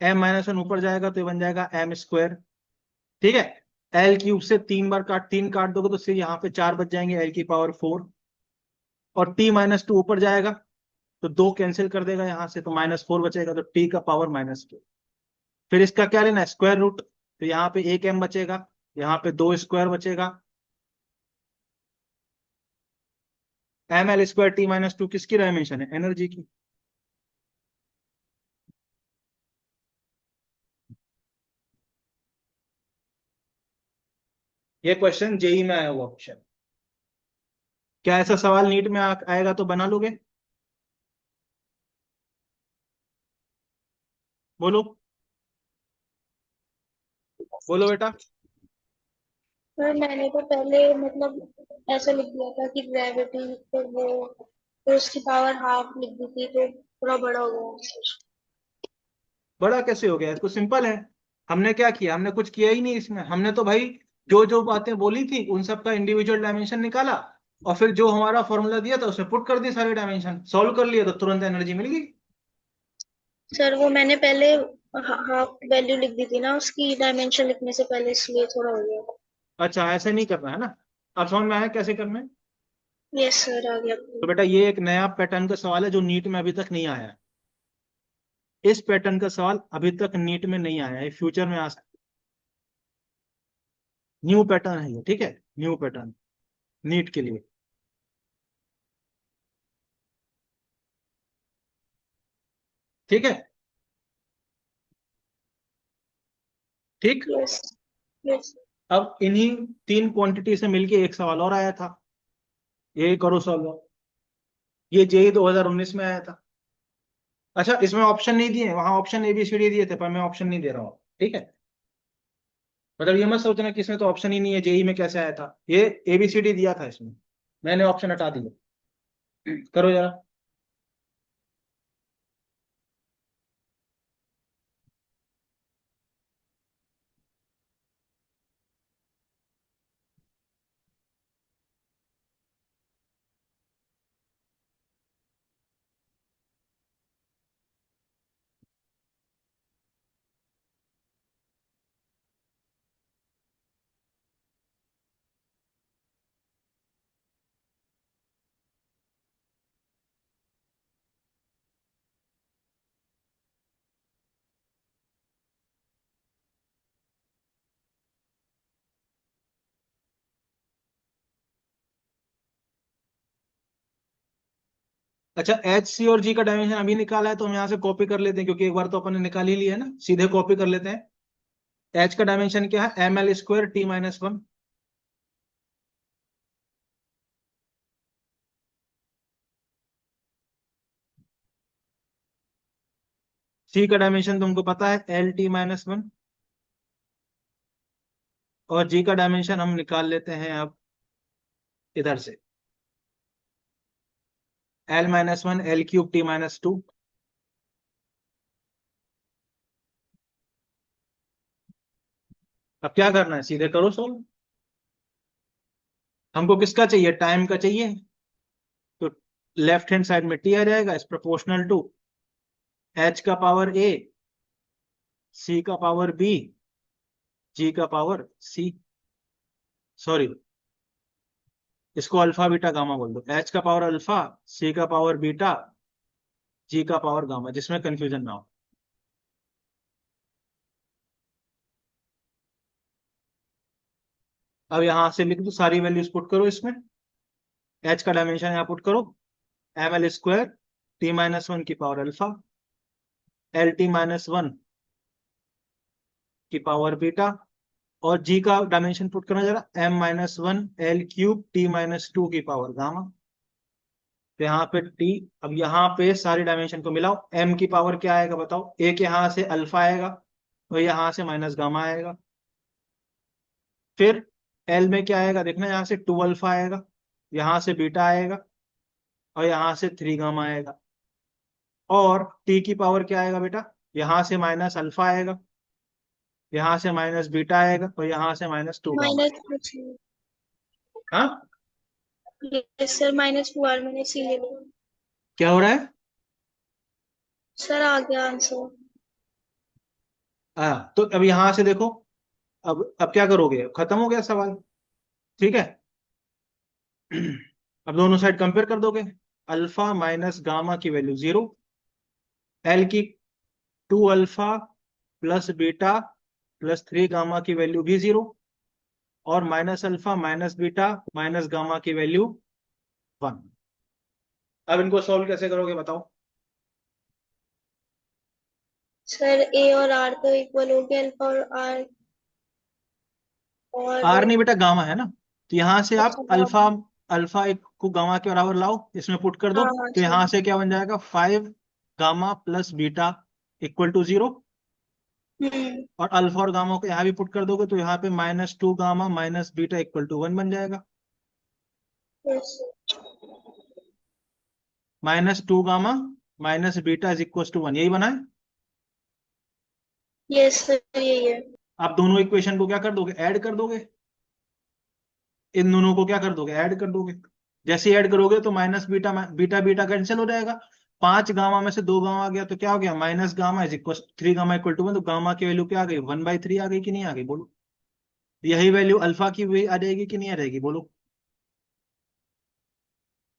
m-1 ऊपर जाएगा तो ये बन जाएगा एम स्क्वायर। ठीक है। एल क्यूब से 3 काट दोगे तो सिर्फ यहाँ पे 4 बच जाएंगे, एल की पावर 4। और t-2 ऊपर जाएगा तो 2 कैंसिल कर देगा यहां से, तो -4 बचेगा, तो टी का पावर -2। फिर इसका क्या लेना है, स्क्वायर रूट, तो यहाँ पे एक m बचेगा, यहाँ पे 2 स्क्वायर बचेगा। ml² किसकी डायमेंशन है, एनर्जी की। ये क्वेश्चन जेई में आया हुआ क्वेश्चन। क्या ऐसा सवाल नीट में आएगा तो बना लोगे? बोलो, बोलो बेटा। सर मैंने तो पहले मतलब ऐसा लिख दिया था कि ग्रेविटी, तो वो तो उसकी पावर हाफ लिख दी थी, तो थोड़ा बड़ा हो गया। बड़ा कैसे हो गया, इसको सिंपल है। हमने क्या किया, हमने कुछ किया ही नहीं इसमें, हमने तो भाई जो जो बातें बोली थी उन सब का इंडिविजुअल डायमेंशन निकाला, और फिर जो हमारा फॉर्मूला दिया था उसमें पुट कर दी, सारे डायमेंशन सॉल्व कर लिया, तो तुरंत एनर्जी मिल गई। सर वो मैंने पहले हाफ वैल्यू लिख दी थी ना उसकी डायमेंशन लिखने से पहले, इसलिए थोड़ा हो गया। अच्छा, ऐसे नहीं करना है ना। अब समझ में आया कैसे करना है। यस सर, आ गया। तो बेटा ये एक नया पैटर्न का सवाल है जो नीट में अभी तक नहीं आया है। इस पैटर्न का सवाल अभी तक नीट में नहीं आया है, फ्यूचर में आ सकता है। न्यू पैटर्न है ये, ठीक है, न्यू पैटर्न नीट के लिए। ठीक है। ठीक। यस। यस। अब इन्हीं 3 क्वांटिटी से मिलके एक सवाल और आया था, ये करो सॉल्व। ये जेई 2019 में आया था। अच्छा, इसमें ऑप्शन नहीं दिए, वहां ऑप्शन ABCD दिए थे, पर मैं ऑप्शन नहीं दे रहा हूँ, ठीक है। मतलब ये मत सोचना कि इसमें तो ऑप्शन ही नहीं है, जेई में कैसे आया था, ये ABCD दिया था इसमें, मैंने ऑप्शन हटा दिया। करो जरा। अच्छा, HC और G का डायमेंशन अभी निकाला है तो हम यहाँ से कॉपी कर लेते हैं, क्योंकि एक बार तो अपन ने निकाल ही लिया है ना, सीधे कॉपी कर लेते हैं। H का डायमेंशन क्या है, ml² T-1। C का डायमेंशन तुमको पता है, LT-1। और G का डायमेंशन हम निकाल लेते हैं अब इधर से, L-1 L³ T-2। अब क्या करना है, सीधे करो सोल्व। हमको किसका चाहिए, टाइम का चाहिए, तो लेफ्ट हैंड साइड में T आ जाएगा, इस प्रोपोर्शनल टू H का पावर A, C का पावर B, G का पावर C। सॉरी, इसको अल्फा बीटा गामा बोल दो, H का पावर अल्फा, C का पावर बीटा, G का पावर गामा, जिसमें कंफ्यूजन ना हो। अब यहां से लिख दो, सारी वैल्यूज पुट करो इसमें। H का डायमेंशन यहाँ पुट करो, ml² T-1 की पावर अल्फा, LT-1 की पावर बीटा, और G का डायमेंशन पुट करना जरा, m-1 L³ T-2 की पावर गामा। तो यहाँ पे T, अब यहाँ पे सारी डायमेंशन को मिलाओ, m की पावर क्या आएगा बताओ, एक यहाँ से अल्फा आएगा, और यहाँ से माइनस गामा आएगा। फिर L में क्या आएगा देखना, यहाँ से 2 अल्फा आएगा, यहां से बीटा आएगा और यहां से 3 गामा आएगा, और टी की पावर क्या आएगा बेटा, यहां से माइनस अल्फा आएगा, यहां से माइनस बीटा आएगा और यहां से -2 गामा माइनस आएगा। कुछ हाँ, यस सर, -4 मैंने सी ले लिया। क्या हो रहा है? सर आ गया आंसर। हाँ, तो अब यहां से देखो, अब क्या करोगे, खत्म हो गया सवाल। ठीक है। अब दोनों साइड कंपेयर कर दोगे, अल्फा माइनस गामा की वैल्यू 0, एल की 2 alpha plus beta plus 3 gamma की वैल्यू भी 0, और minus alpha minus beta minus gamma की वैल्यू 1। अब इनको सॉल्व कैसे करोगे बताओ? सर ए और आर तो इक्वल हो गया, अल्फा और आर। और आर नहीं बेटा, गामा है ना, तो यहां से आप अच्छा अल्फा, अल्फा एक को गामा के बराबर लाओ, इसमें पुट कर दो, हाँ हाँ तो सर। यहां से क्या बन जाएगा, 5 gamma plus beta equal to 0, hmm. और अल्फा और गामा को यहाँ भी पुट कर दोगे तो यहाँ पे -2 gamma minus beta equal to 1 बन जाएगा। Yes -2 gamma minus beta is equal to 1, यही बना है। यस सर, यही है। आप दोनों इक्वेशन को क्या कर दोगे, ऐड कर दोगे, इन दोनों को क्या कर दोगे, ऐड कर दोगे। जैसे ऐड करोगे तो minus beta beta beta cancel हो जाएगा, 5 गामा में से 2 गामा आ गया तो क्या हो गया, minus gamma is equal 3 gamma equal to 1, तो गामा की वैल्यू क्या आ गई, 1/3 आ गई कि नहीं आ गई, बोलो। यही वैल्यू अल्फा की भी आ जाएगी कि नहीं आ जाएगी, बोलो।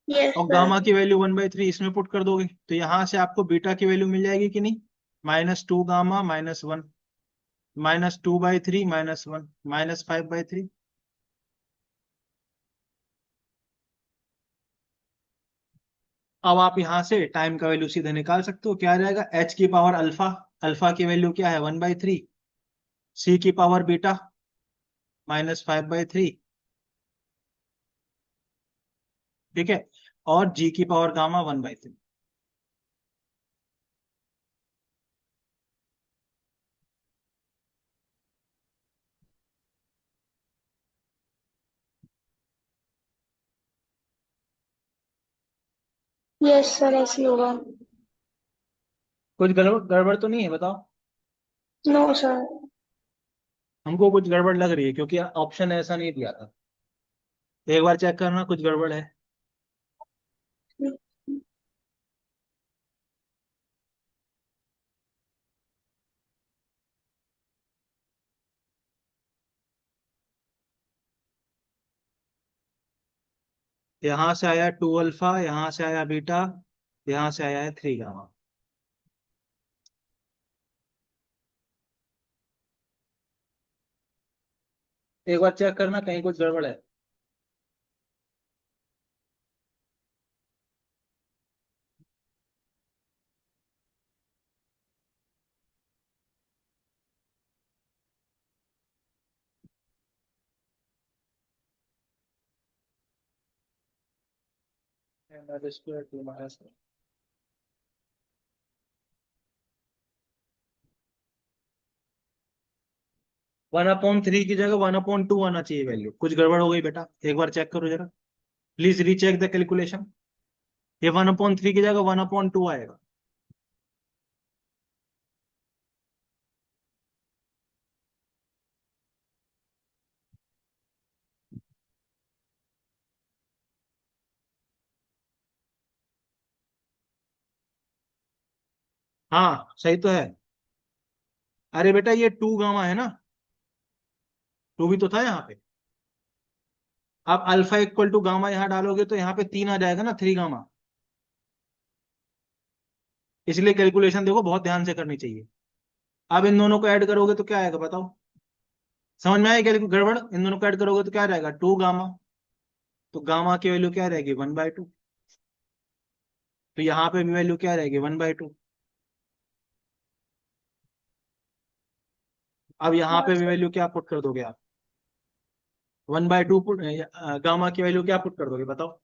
यस और सर। गामा की वैल्यू 1/3 इसमें पुट कर दोगे तो यहां से आपको बीटा की वैल्यू मिल जाएगी कि नहीं, -2 गामा -1, -2/3 -1 -5/3। अब आप यहां से टाइम का वैल्यू सीधे निकाल सकते हो, क्या आ जाएगा, एच की पावर अल्फा, अल्फा की वैल्यू क्या है 1/3, सी की पावर बीटा -5/3, ठीक है, और जी की पावर गामा 1/3। यस सर, ऐसे ही होगा। कुछ गड़बड़ गड़बड़ तो नहीं है बताओ? No sir. हमको कुछ गड़बड़ लग रही है क्योंकि ऑप्शन ऐसा नहीं दिया था, एक बार चेक करना कुछ गड़बड़ है। यहां से आया 2 अल्फा, यहां से आया बीटा, यहां से आया है 3 गामा। एक बार चेक करना कहीं कुछ गड़बड़ है। -2 1/3 की जगह 1/2 आना चाहिए वैल्यू, कुछ गड़बड़ हो गई बेटा, एक बार चेक करो जरा, प्लीज रीचेक द कैलकुलेशन। ये 1/3 की जगह 1/2 आएगा। हाँ सही तो है। अरे बेटा ये 2 गामा है ना, 2 भी तो था यहाँ पे। आप अल्फा इक्वल टू गामा यहाँ डालोगे तो यहाँ पे 3 आ जाएगा ना, 3 गामा। इसलिए कैलकुलेशन देखो बहुत ध्यान से करनी चाहिए। अब इन दोनों को ऐड करोगे तो क्या आएगा बताओ, समझ में आएगा गड़बड़, इन दोनों को ऐड करोगे तो क्या रहेगा, 2 गामा, तो गामा की वैल्यू क्या रहेगी 1/2, तो यहाँ पे भी वैल्यू क्या रहेगी 1/2। अब यहाँ हाँ पे भी सर। वैल्यू क्या पुट कर दोगे आप, 1/2 पुट, गामा की वैल्यू क्या पुट कर दोगे बताओ।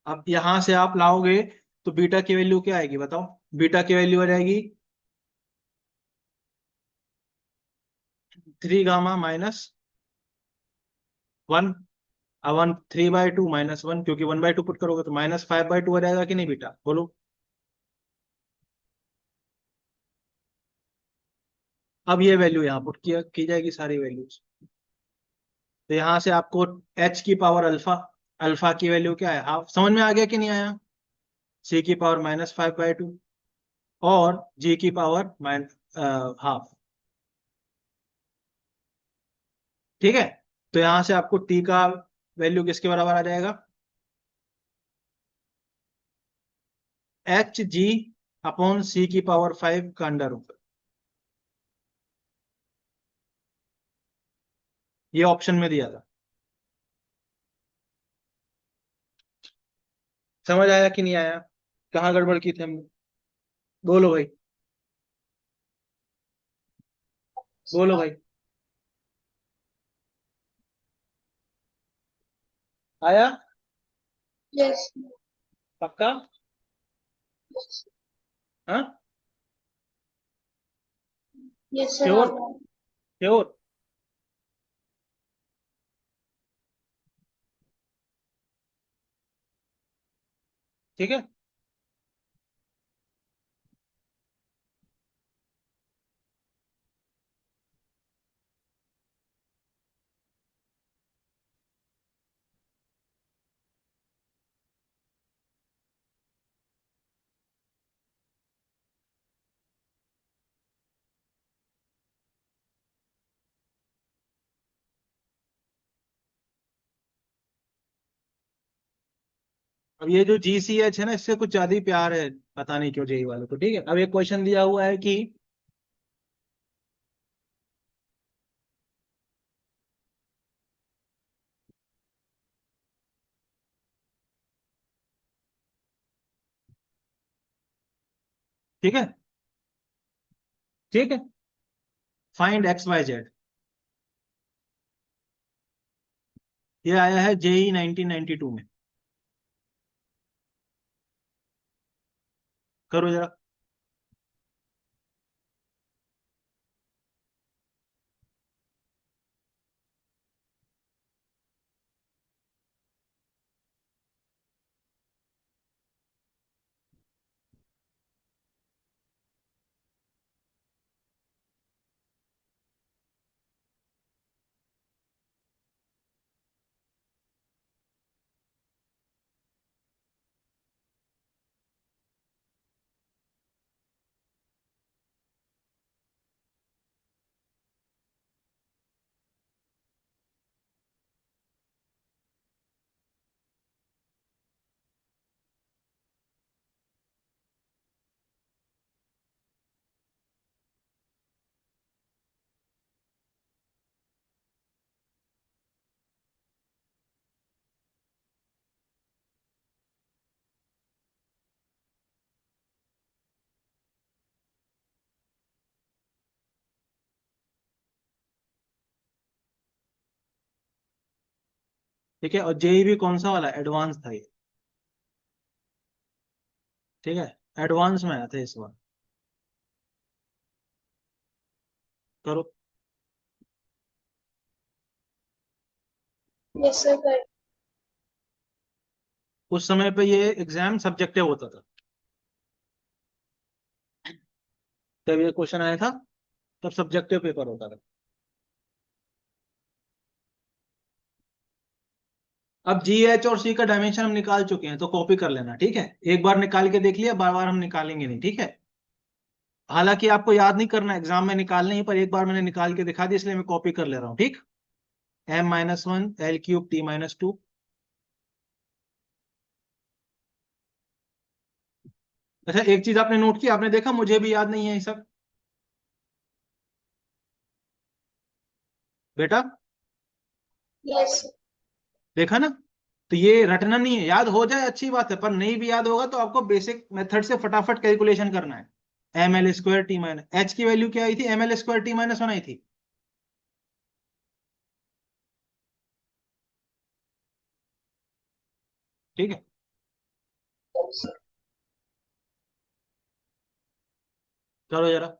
अब यहां से आप लाओगे तो बीटा की वैल्यू क्या आएगी बताओ, बीटा की वैल्यू आ जाएगी 3 गामा माइनस 1, अब 3/2 -1, क्योंकि 1/2 पुट करोगे तो -5/2 हो जाएगा कि नहीं बेटा, बोलो। अब ये वैल्यू यहाँ पुट किया की जाएगी, सारी वैल्यूज। तो यहाँ से आपको h की पावर अल्फा, अल्फा की वैल्यू क्या है, हाफ। समझ में आ गया कि नहीं आया? c की पावर -5/2 और g की पावर हाफ। ठीक है, तो यहां से आपको t का वैल्यू किसके बराबर आ जाएगा, Hg/c की पावर 5 का अंडर रूट। ये ऑप्शन में दिया था। समझ आया कि नहीं आया? कहाँ गड़बड़ की थे हमने? बोलो भाई, बोलो भाई। आया? यस। पक्का? हाँ, यस सर, आ श्योर? गया। श्योर? ठीक है। अब ये जो GCH है ना, इससे कुछ ज्यादा ही प्यार है, पता नहीं क्यों जेई वालों को। ठीक है, अब एक क्वेश्चन दिया हुआ है कि ठीक है, ठीक है, फाइंड XYZ। ये आया है जेई 1992 में। करो जरा। ठीक है, और जेई भी कौन सा वाला, एडवांस था ये। ठीक है, एडवांस में आया था इस बार। करो। यस सर, कर। उस समय पे ये एग्जाम सब्जेक्टिव होता था, जब ये क्वेश्चन आया था तब सब्जेक्टिव पेपर होता था। अब GH और C का डायमेंशन हम निकाल चुके हैं, तो कॉपी कर लेना। ठीक है, एक बार निकाल के देख लिया, बार बार हम निकालेंगे नहीं। ठीक है, हालांकि आपको याद नहीं करना, एग्जाम में निकालने ही, पर एक बार मैंने निकाल के दिखा दिया, इसलिए मैं कॉपी कर ले रहा हूँ। ठीक, M-1 L³ T-2। अच्छा, एक चीज आपने नोट की, आपने देखा मुझे भी याद नहीं है ये सब, बेटा। यस। देखा ना? तो ये रटना नहीं है, याद हो जाए अच्छी बात है, पर नहीं भी याद होगा तो आपको बेसिक मेथड से फटाफट कैलकुलेशन करना है। ML² T- H की वैल्यू क्या आई थी, ML² T-1 आई थी। ठीक है, चलो जरा।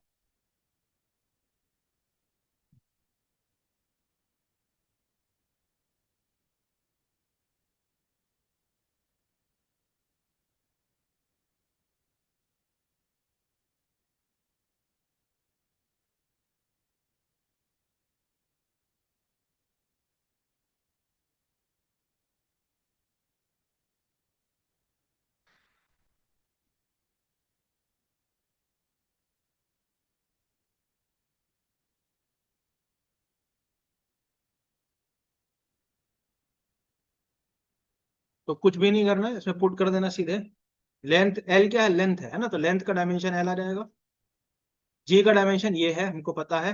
तो कुछ भी नहीं करना है, इसमें पुट कर देना सीधे। लेंथ एल क्या है, लेंथ है ना, तो लेंथ का डायमेंशन एल आ जाएगा। जी का डायमेंशन ये है, हमको पता है,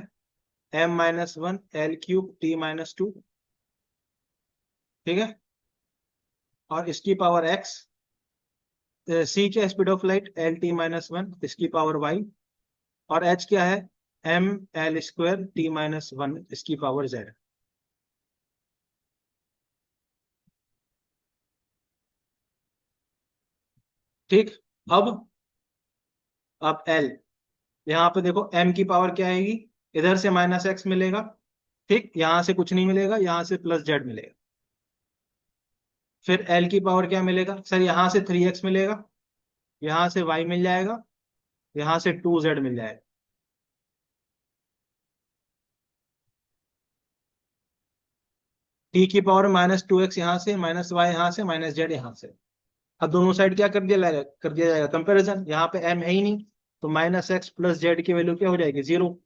m-1 L3 T-2, ठीक है। और इसकी पावर x, c क्या स्पीड ऑफ लाइट L-T-1, इसकी पावर y, और h क्या है m-L2 T-1, इसकी पावर z। ठीक। अब l, यहाँ पे देखो m की पावर क्या आएगी, इधर से -x मिलेगा, ठीक, यहां से कुछ नहीं मिलेगा, यहां से +z मिलेगा। फिर l की पावर क्या मिलेगा सर, यहां से 3x मिलेगा, यहां से y मिल जाएगा, यहां से 2z मिल जाएगा। t की पावर -2x यहाँ से, -y यहाँ से, -z यहाँ से। अब दोनों साइड क्या कर दिया जाएगा कंपैरिजन, यहाँ पे m है ही नहीं, तो -x + z की वैल्यू क्या हो जाएगी 0।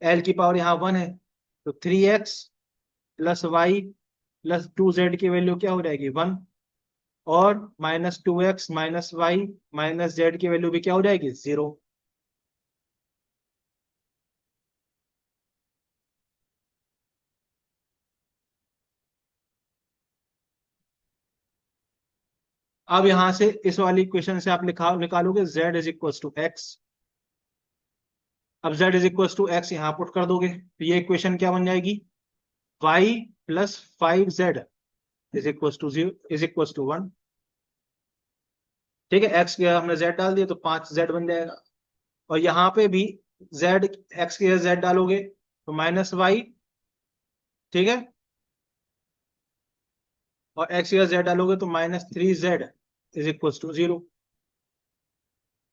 l की पावर यहाँ 1 है, तो 3x + y + 2z की वैल्यू क्या हो जाएगी 1, और -2x -y -z की वैल्यू भी क्या हो जाएगी 0। अब यहां से इस वाली इक्वेशन से आप निकालोगे z = x। अब z = x यहां पुट कर दोगे, तो ये इक्वेशन क्या बन जाएगी, y + 5z = 1। ठीक है, x के हमने z डाल दिया तो 5z बन जाएगा। और यहाँ पे भी z, x के z डालोगे तो -y, ठीक है, और x के z डालोगे तो -3z = 0।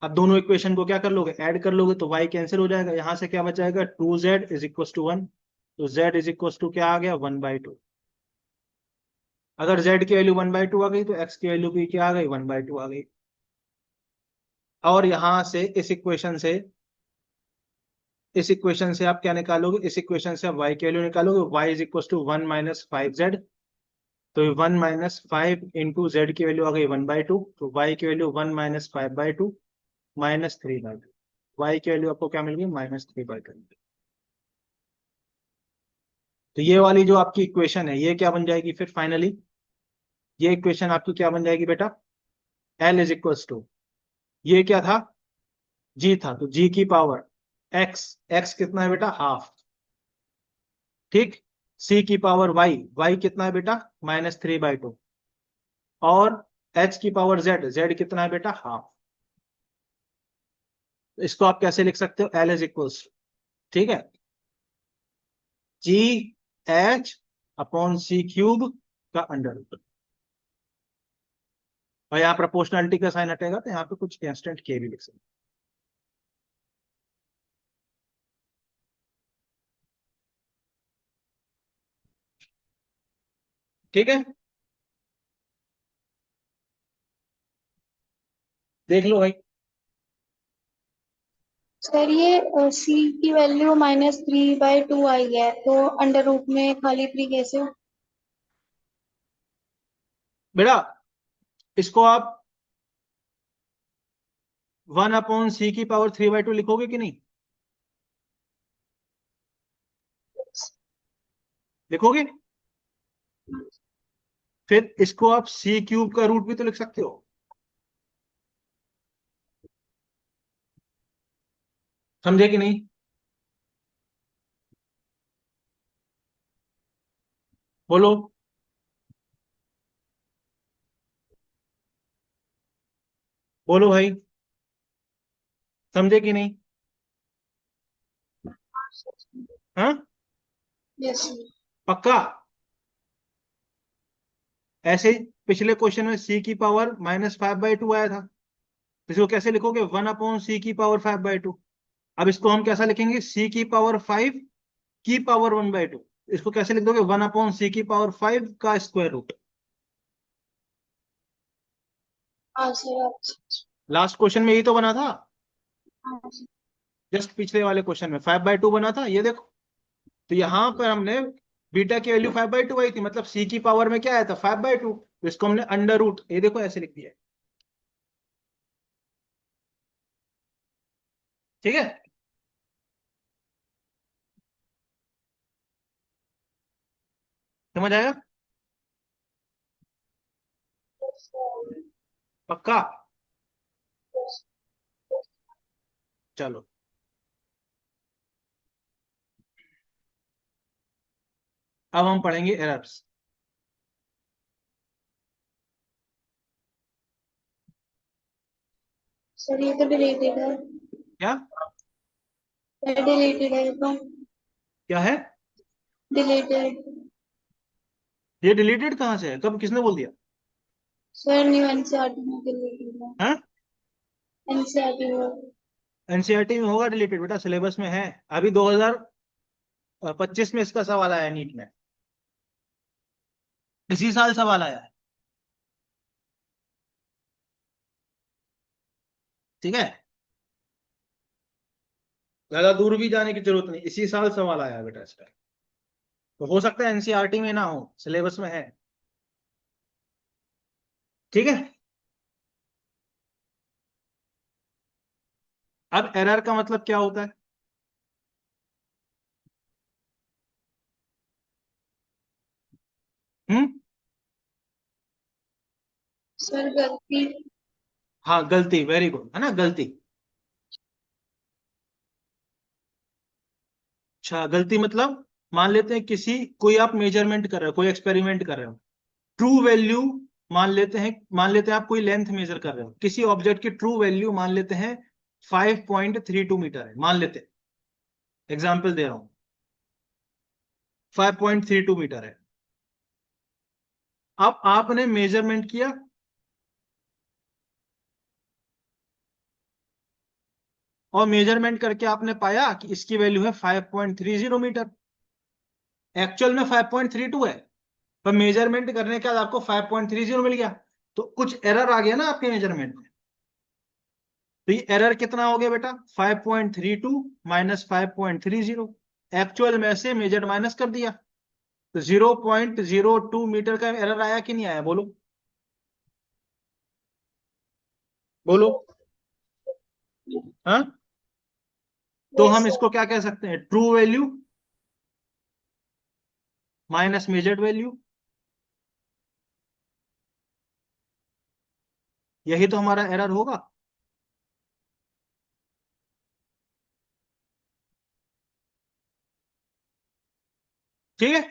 अब दोनों इक्वेशन को क्या कर लोगे, ऐड कर लोगे, तो y कैंसिल हो जाएगा, यहां से क्या बचाएगा 2z = 1, तो z क्या आ गया 1/2। अगर z की वैल्यू 1/2 आ गई तो x की वैल्यू भी क्या आ गई 1/2 आ गई। और यहां से इस इक्वेशन से आप क्या निकालोगे, इस इक्वेशन से आप y की वैल्यू निकालोगे, y = 1 - 5z, तो 1 - 5 इंटू z की वैल्यू आ गई 1/2, तो y की वैल्यू 1 - 5/2 -3/2, y की वैल्यू आपको क्या मिल गई -3/2। तो ये वाली जो आपकी इक्वेशन है ये क्या बन जाएगी फिर फाइनली, ये इक्वेशन आपकी क्या बन जाएगी बेटा, L = ये क्या था, g था, तो g की पावर x कितना है बेटा, हाफ, ठीक, c की पावर y कितना है बेटा -3/2, और h की पावर z कितना है बेटा हाफ। इसको आप कैसे लिख सकते हो, L = ठीक है, GH/c³ का अंडर रूट। और यहाँ प्रोपोर्शनलिटी का साइन हटेगा तो यहाँ पे कुछ कांस्टेंट k भी लिख सकते। ठीक है, देख लो भाई। सर ये c की वैल्यू -3/2 आई है, तो अंडर रूट में खाली 3 कैसे हो? बेटा इसको आप 1/c की पावर 3/2 लिखोगे कि नहीं, लिखोगे। फिर इसको आप c³ का रूट भी तो लिख सकते हो, समझे कि नहीं, बोलो बोलो भाई, समझे कि नहीं, हाँ यस। पक्का। ऐसे ही पिछले क्वेश्चन में c की पावर -5/2 आया था, तो इसको कैसे लिखोगे 1/c की पावर 5/2। अब इसको हम कैसा लिखेंगे, c की पावर 5 की पावर 1/2, इसको कैसे लिख दोगे 1/c की पावर 5 का स्क्वायर रूट। हाँ सर। लास्ट क्वेश्चन में यही तो बना था, हाँ सर। जस्ट पिछले वाले क्वेश्चन में 5/2 बना था, ये देखो। तो यहां पर हमने बीटा की वैल्यू 5/2 आई थी, मतलब सी की पावर में क्या आया था 5/2, तो इसको हमने अंडर रूट, ये देखो ऐसे लिख दिया है। ठीक है, समझ आया? पक्का? चलो, अब हम पढ़ेंगे एरर्स। सर ये तो डिलीटेड है, क्या? डिलीटेड है तो, क्या है? डिलीटेड। ये डिलीटेड कहाँ से है, कब, किसने बोल दिया? सर न्यू एनसीईआरटी में डिलीटेड है, हाँ, एनसीईआरटी में। एनसीईआरटी में होगा डिलीटेड बेटा, सिलेबस में है। अभी 2025 में इसका सवाल आया नीट में, इसी साल सवाल आया है। ठीक है, ज्यादा दूर भी जाने की जरूरत नहीं, इसी साल सवाल आया है बेटा इसका। तो हो सकता है एनसीईआरटी में ना हो, सिलेबस में है। ठीक है, अब एरर का मतलब क्या होता है? हम्म, सर गलती। हाँ गलती, वेरी गुड, है ना, गलती। अच्छा, गलती मतलब, मान लेते हैं किसी, कोई आप मेजरमेंट कर रहे हो, कोई एक्सपेरिमेंट कर रहे हो, ट्रू वैल्यू मान लेते हैं आप कोई लेंथ मेजर कर रहे हो, किसी ऑब्जेक्ट की ट्रू वैल्यू मान लेते हैं 5.32 मीटर है, मान लेते हैं, एग्जाम्पल दे रहा हूं, 5.32 मीटर है। अब आपने मेजरमेंट किया, और मेजरमेंट करके आपने पाया कि इसकी वैल्यू है 5.30 मीटर, एक्चुअल में 5.32 है, पर मेजरमेंट करने के बाद आपको 5.30 मिल गया, तो कुछ एरर आ गया ना आपके मेजरमेंट में। तो ये एरर कितना हो गया बेटा, 5.32 माइनस 5.30, एक्चुअल में से मेजर माइनस कर दिया, तो 0.02 मीटर का एरर आया कि नहीं आया, बोलो बोलो। हाँ, तो यस हम सर। इसको क्या कह सकते हैं, true value minus measured value, यही तो हमारा एरर होगा। ठीक है,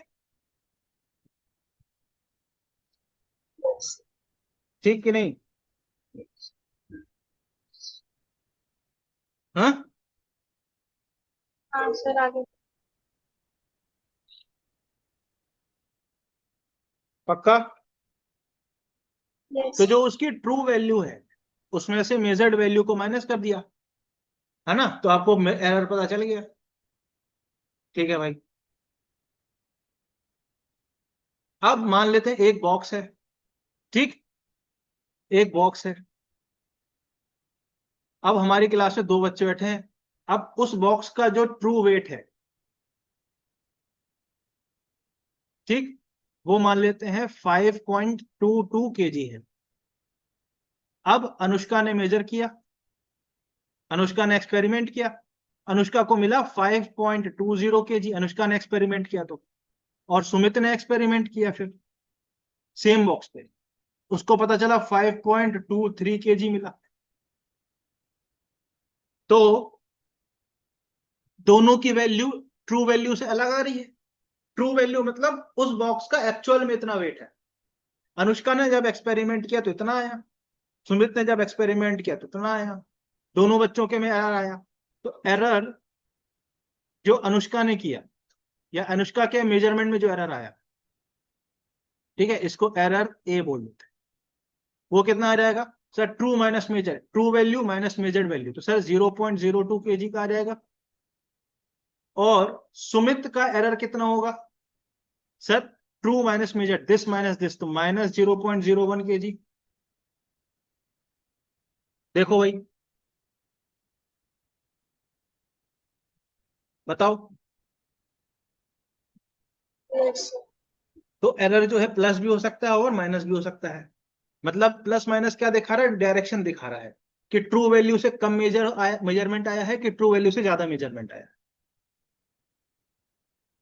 ठीक कि नहीं? हाँ, हाँ सर आगे। पक्का? यस। तो जो उसकी ट्रू वैल्यू है, उसमें से मेजर्ड वैल्यू को माइनस कर दिया, है ना, तो आपको एरर पता चल गया। ठीक है भाई, अब मान लेते हैं एक बॉक्स है, ठीक, एक बॉक्स है। अब हमारी क्लास में दो बच्चे बैठे हैं, अब उस बॉक्स का जो ट्रू वेट है, ठीक, वो मान लेते हैं 5.22 kg है। अब अनुष्का ने मेजर किया, अनुष्का ने एक्सपेरिमेंट किया, अनुष्का को मिला 5.20 kg, अनुष्का ने एक्सपेरिमेंट किया तो, और सुमित ने एक्सपेरिमेंट किया फिर सेम बॉक्स पे, उसको पता चला 5.23 kg मिला। तो दोनों की वैल्यू ट्रू वैल्यू से अलग आ रही है। ट्रू वैल्यू मतलब उस बॉक्स का एक्चुअल में इतना वेट है, अनुष्का ने जब एक्सपेरिमेंट किया तो इतना आया, सुमित ने जब एक्सपेरिमेंट किया तो इतना आया, दोनों बच्चों के में एरर आया। तो एरर जो अनुष्का ने किया, या अनुष्का के मेजरमेंट में जो एरर आया, ठीक है, इसको एरर ए बोल देते हैं। वो कितना आ जाएगा sir, true minus measure, true value minus measured value, तो सर 0.02 kg का आ जाएगा। और सुमित का एरर कितना होगा सर, ट्रू माइनस दिस तो माइनस 0.01 kg। देखो भाई, बताओ। यस तो एरर जो है प्लस भी हो सकता है और माइनस भी हो सकता है। मतलब प्लस माइनस क्या दिखा रहा है, डायरेक्शन दिखा रहा है कि ट्रू वैल्यू से कम मेजरमेंट आया है कि ट्रू वैल्यू से ज्यादा मेजरमेंट आया है।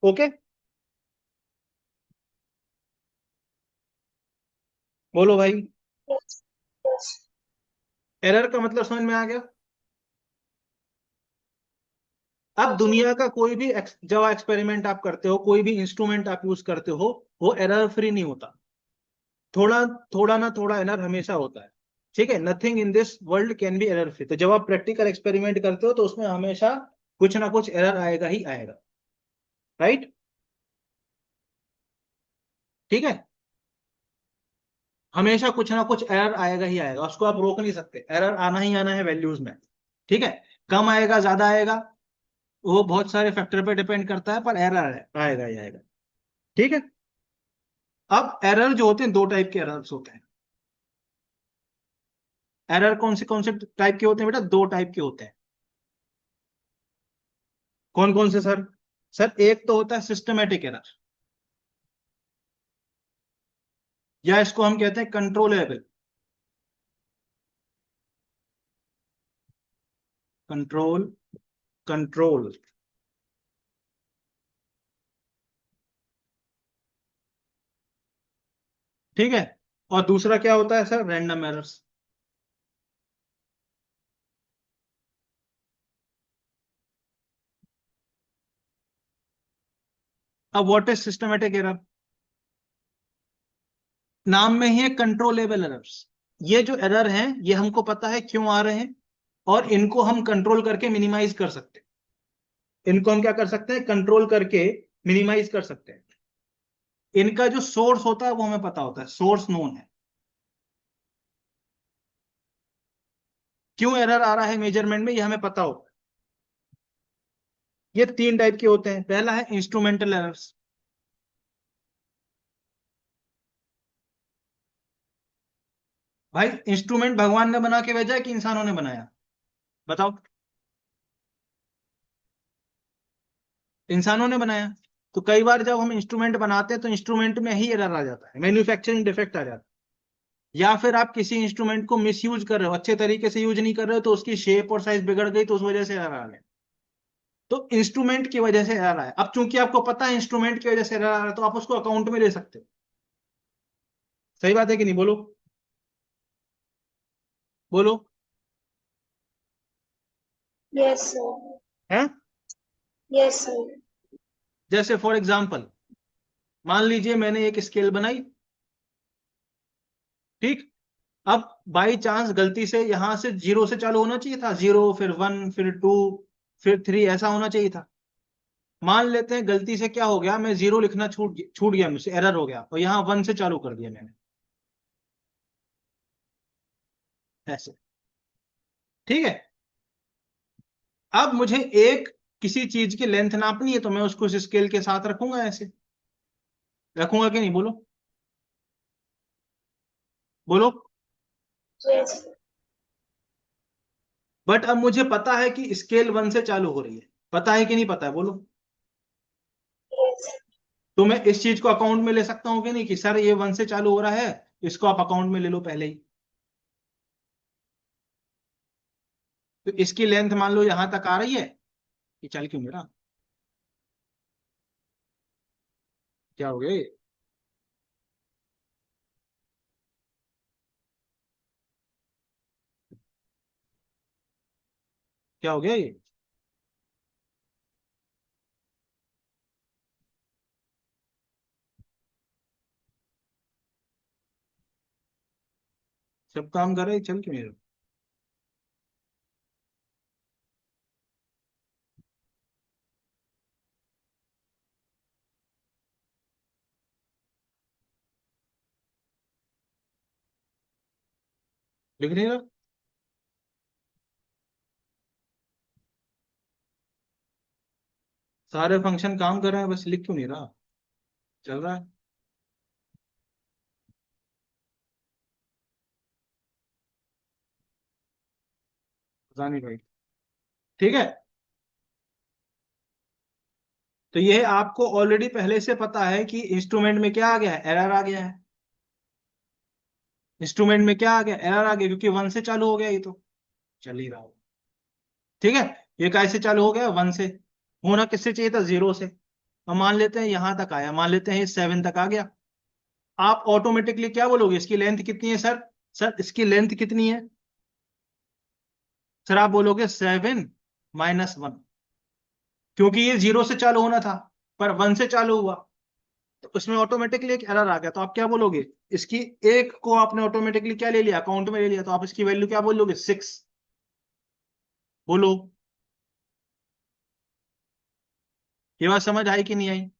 ओके, बोलो भाई। Yes yes. एरर का मतलब समझ में आ गया। अब हाँ जी। दुनिया का कोई भी जब एक्सपेरिमेंट आप करते हो, कोई भी इंस्ट्रूमेंट आप यूज करते हो, वो एरर फ्री नहीं होता। थोड़ा थोड़ा ना थोड़ा एरर हमेशा होता है। ठीक है, nothing in this world can be error free. तो जब आप प्रैक्टिकल एक्सपेरिमेंट करते हो तो उसमें हमेशा कुछ ना कुछ एरर आएगा ही आएगा। राइट, ठीक है, हमेशा कुछ ना कुछ एरर आएगा ही आएगा, उसको आप रोक नहीं सकते, एरर आना ही आना है वैल्यूज में। ठीक है, कम आएगा ज्यादा आएगा, वो बहुत सारे फैक्टर पे डिपेंड करता है, पर एरर आएगा ही आएगा। ठीक है, अब एरर जो होते हैं, दो टाइप के एरर्स होते हैं। एरर कौन से टाइप के होते हैं बेटा? दो टाइप के होते हैं। कौन कौन से सर? सर एक तो होता है सिस्टमेटिक एरर, या इसको हम कहते हैं कंट्रोलेबल। Control, control. ठीक है, और दूसरा क्या होता है सर? Random errors. अब व्हाट इज सिस्टमेटिक एरर? नाम में ही है कंट्रोलेबल एरर्स। ये जो एरर हैं ये हमको पता है क्यों आ रहे हैं, और इनको हम कंट्रोल करके मिनिमाइज कर सकते हैं। इनको हम क्या कर सकते हैं? कंट्रोल करके मिनिमाइज कर सकते हैं। इनका जो सोर्स होता है वो हमें पता होता है, सोर्स नोन है। क्यों एरर आ रहा है मेजरमेंट में, ये हमें पता होता है। ये तीन टाइप के होते हैं। पहला है इंस्ट्रूमेंटल एरर्स। भाई इंस्ट्रूमेंट भगवान ने बना के भेजा है कि इंसानों ने बनाया? बताओ। इंसानों ने बनाया। तो कई बार जब हम इंस्ट्रूमेंट बनाते हैं तो इंस्ट्रूमेंट में ही एरर आ जाता है, मैन्युफैक्चरिंग डिफेक्ट आ जाता है। या फिर आप किसी इंस्ट्रूमेंट को मिस यूज कर रहे हो, अच्छे तरीके से यूज नहीं कर रहे हो, तो उसकी शेप और साइज बिगड़ गई, तो उस वजह से एरर आ गया। तो इंस्ट्रूमेंट की वजह से एरर आया। अब चूंकि आपको पता है इंस्ट्रूमेंट की वजह से एरर आ रहा है, तो आप उसको अकाउंट में ले सकते हो। सही बात है कि नहीं? बोलो, बोलो। Yes sir. है, यस सर। जैसे फॉर एग्जाम्पल मान लीजिए मैंने एक स्केल बनाई। ठीक, अब बाई चांस गलती से यहां से जीरो से चालू होना चाहिए था, जीरो फिर वन फिर टू फिर थ्री, ऐसा होना चाहिए था। मान लेते हैं गलती से क्या हो गया, मैं जीरो लिखना छूट गया मुझसे, एरर हो गया, और यहाँ वन से चालू कर दिया मैंने, ऐसे। ठीक है, अब मुझे एक किसी चीज की लेंथ नापनी है, तो मैं उसको इस स्केल के साथ रखूंगा, ऐसे रखूंगा कि नहीं? बोलो, बोलो। यस बट अब मुझे पता है कि स्केल वन से चालू हो रही है, पता है कि नहीं पता है? बोलो। यस। तो मैं इस चीज को अकाउंट में ले सकता हूँ कि नहीं, कि सर ये वन से चालू हो रहा है, इसको आप अकाउंट में ले लो पहले ही। तो इसकी लेंथ मान लो यहां तक आ रही है, ये चल क्यों मेरा, क्या हो गया ये? क्या हो गया ये? सब काम कर रहे चल क्यों नहीं रहा? लिख नहीं रहा? सारे फंक्शन काम कर रहे हैं, बस लिख क्यों नहीं रहा? चल रहा है। पता नहीं भाई। ठीक है, तो ये आपको ऑलरेडी पहले से पता है कि इंस्ट्रूमेंट में क्या आ गया है, एरर आ गया है। इंस्ट्रूमेंट में क्या आ गया, एरर आ गया, क्योंकि 1 से चालू हो गया, ये तो चल ही रहा हो। ठीक है, ये कैसे चालू हो गया, 1 से। होना किससे चाहिए था, 0 से। अब मान लेते हैं यहां तक आया, मान लेते हैं ये 7 तक आ गया। आप ऑटोमेटिकली क्या बोलोगे, इसकी लेंथ कितनी है सर, सर इसकी लेंथ कितनी है, सर आप बोलोगे 7 - 1, क्योंकि ये 0 से चालू होना था पर 1 से चालू हुआ, तो उसमें ऑटोमेटिकली एक एरर आ गया। तो आप क्या बोलोगे, इसकी एक को आपने ऑटोमेटिकली क्या ले लिया, अकाउंट में ले लिया, तो आप इसकी वैल्यू क्या बोलोगे, 6। बोलो, ये बात समझ आई कि नहीं आई,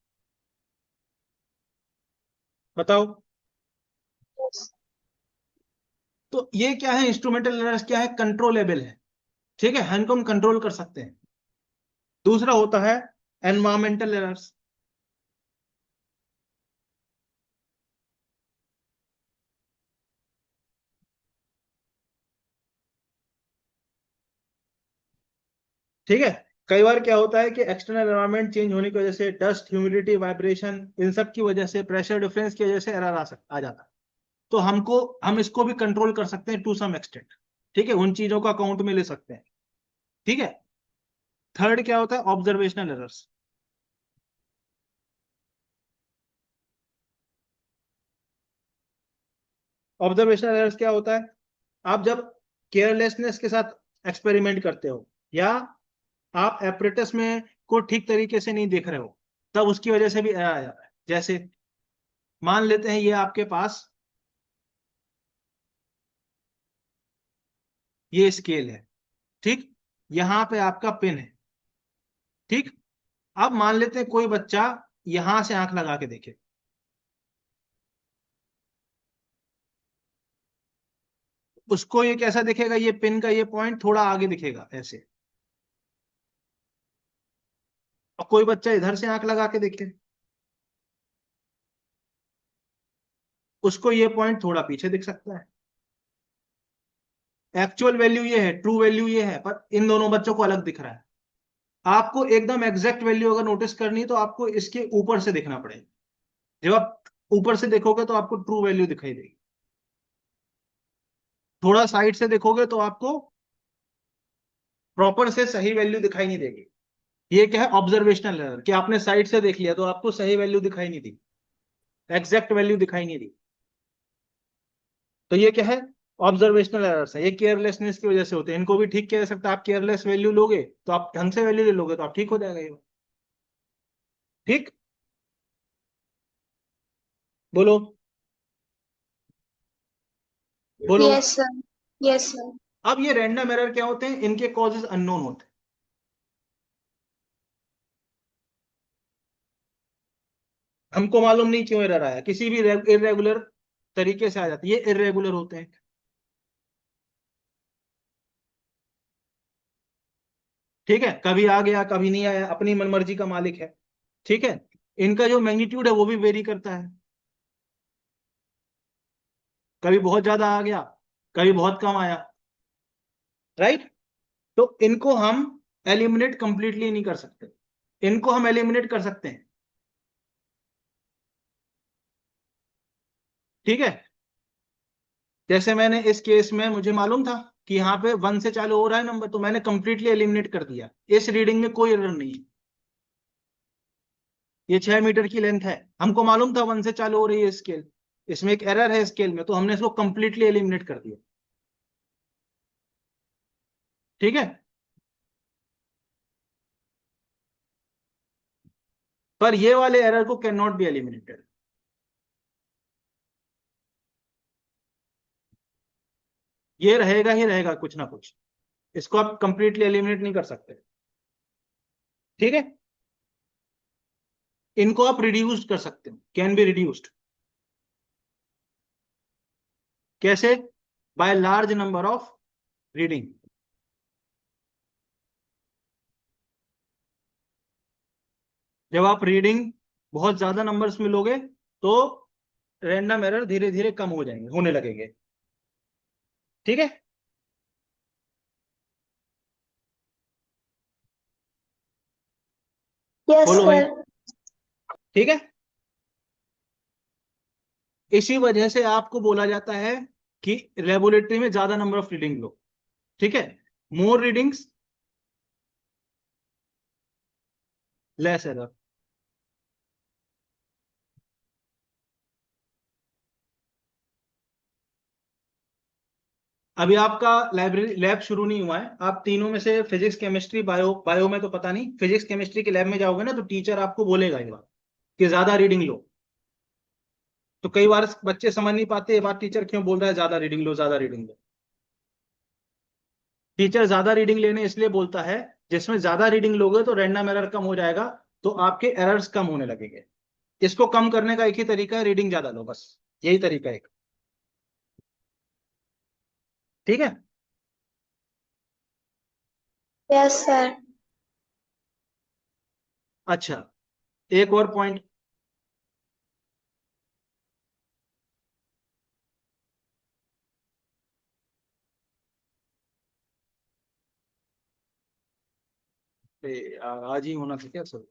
बताओ। yes, तो ये क्या है, इंस्ट्रूमेंटल एरर्स क्या है, कंट्रोलेबल है। ठीक है, हम कंट्रोल कर सकते हैं। दूसरा होता है एनवायरमेंटल एरर्स। ठीक है, कई बार क्या होता है कि एक्सटर्नल एनवायरनमेंट चेंज होने की वजह से, डस्ट, ह्यूमिडिटी, वाइब्रेशन, इन सब की वजह से, प्रेशर डिफरेंस की वजह से एरर आ जाता है। तो हम इसको भी कंट्रोल कर सकते हैं टू सम एक्सटेंट। ठीक है, उन चीजों को अकाउंट में ले सकते हैं। ठीक है, थर्ड क्या होता है, ऑब्जर्वेशनल एरर्स। ऑब्जर्वेशनल एरर्स क्या होता है, आप जब केयरलेसनेस के साथ एक्सपेरिमेंट करते हो, या आप एपरेटस में को ठीक तरीके से नहीं देख रहे हो, तब उसकी वजह से भी एरर आ जाता है। जैसे मान लेते हैं ये आपके पास ये स्केल है, ठीक, यहां पे आपका पिन है, ठीक। अब मान लेते हैं कोई बच्चा यहां से आंख लगा के देखे, उसको ये कैसा दिखेगा, ये पिन का ये पॉइंट थोड़ा आगे दिखेगा ऐसे। और कोई बच्चा इधर से आंख लगा के देखे, उसको ये पॉइंट थोड़ा पीछे दिख सकता है। एक्चुअल वैल्यू ये है, ट्रू वैल्यू ये है, पर इन दोनों बच्चों को अलग दिख रहा है। आपको एकदम एग्जैक्ट वैल्यू अगर नोटिस करनी है तो आपको इसके ऊपर से देखना पड़ेगा। जब आप ऊपर से देखोगे तो आपको ट्रू वैल्यू दिखाई देगी, थोड़ा साइड से देखोगे तो आपको प्रॉपर से सही वैल्यू दिखाई नहीं देगी। ये क्या है, ऑब्जर्वेशनल एरर, कि आपने साइड से देख लिया तो आपको सही वैल्यू दिखाई नहीं दी, एग्जैक्ट वैल्यू दिखाई नहीं दी। तो ये क्या है, ऑब्जर्वेशनल एरर्स है, ये केयरलेसनेस की वजह से होते हैं। इनको भी ठीक किया जा सकता है, आप केयरलेस वैल्यू लोगे तो आप ढंग से वैल्यू ले लोगे तो आप ठीक हो जाएगा ये। ठीक, बोलो, बोलो। yes sir, yes sir, अब ये रैंडम एरर क्या होते हैं, इनके कॉजेज अननोन होते हैं। हमको मालूम नहीं क्यों एरर आया, किसी भी इरेगुलर तरीके से आ जाती है, ये इरेगुलर होते हैं। ठीक है, कभी आ गया कभी नहीं आया, अपनी मनमर्जी का मालिक है। ठीक है, इनका जो मैग्नीट्यूड है वो भी वेरी करता है, कभी बहुत ज्यादा आ गया, कभी बहुत कम आया। राइट, तो इनको हम एलिमिनेट कंप्लीटली नहीं कर सकते, इनको हम एलिमिनेट कर सकते हैं। ठीक है, जैसे मैंने इस केस में मुझे मालूम था कि यहाँ पे 1 से चालू हो रहा है नंबर, तो मैंने कंप्लीटली एलिमिनेट कर दिया, इस रीडिंग में कोई एरर नहीं है। ये 6 मीटर की लेंथ है, हमको मालूम था 1 से चालू हो रही है स्केल, इसमें एक एरर है स्केल में, तो हमने इसको कंप्लीटली एलिमिनेट कर दिया। ठीक है, पर ये वाले एरर को कैन नॉट बी एलिमिनेटेड, ये रहेगा ही रहेगा कुछ ना कुछ, इसको आप कंप्लीटली एलिमिनेट नहीं कर सकते। ठीक है, इनको आप रिड्यूस कर सकते हो, कैन बी रिड्यूस्ड। कैसे, by large number of reading. जब आप रीडिंग बहुत ज्यादा नंबर्स में लोगे तो रैंडम एरर धीरे धीरे कम हो जाएंगे, होने लगेंगे। ठीक है, yes बोलो भाई। sir. ठीक है। इसी वजह से आपको बोला जाता है कि लेबोरेटरी में ज्यादा नंबर ऑफ रीडिंग लो। ठीक है, मोर रीडिंग्स लेस एरर। अभी आपका लाइब्रेरी लैब शुरू नहीं हुआ है, आप तीनों में से फिजिक्स केमिस्ट्री बायो, बायो में तो पता नहीं, फिजिक्स केमिस्ट्री के लैब में जाओगे ना तो टीचर आपको बोलेगा ये बात कि ज्यादा रीडिंग लो। तो कई बार बच्चे समझ नहीं पाते ये बात, टीचर क्यों बोल रहा है ज्यादा रीडिंग लो, ज्यादा रीडिंग लो। टीचर ज्यादा रीडिंग लेने इसलिए बोलता है, जिसमें ज्यादा रीडिंग लोगे तो रैंडम एरर कम हो जाएगा, तो आपके एरर्स कम होने लगेंगे। इसको कम करने का एक ही तरीका है, रीडिंग ज्यादा लो, बस यही तरीका है एक। ठीक है। Yes sir. अच्छा, एक और पॉइंट। आज ही होना था क्या सर?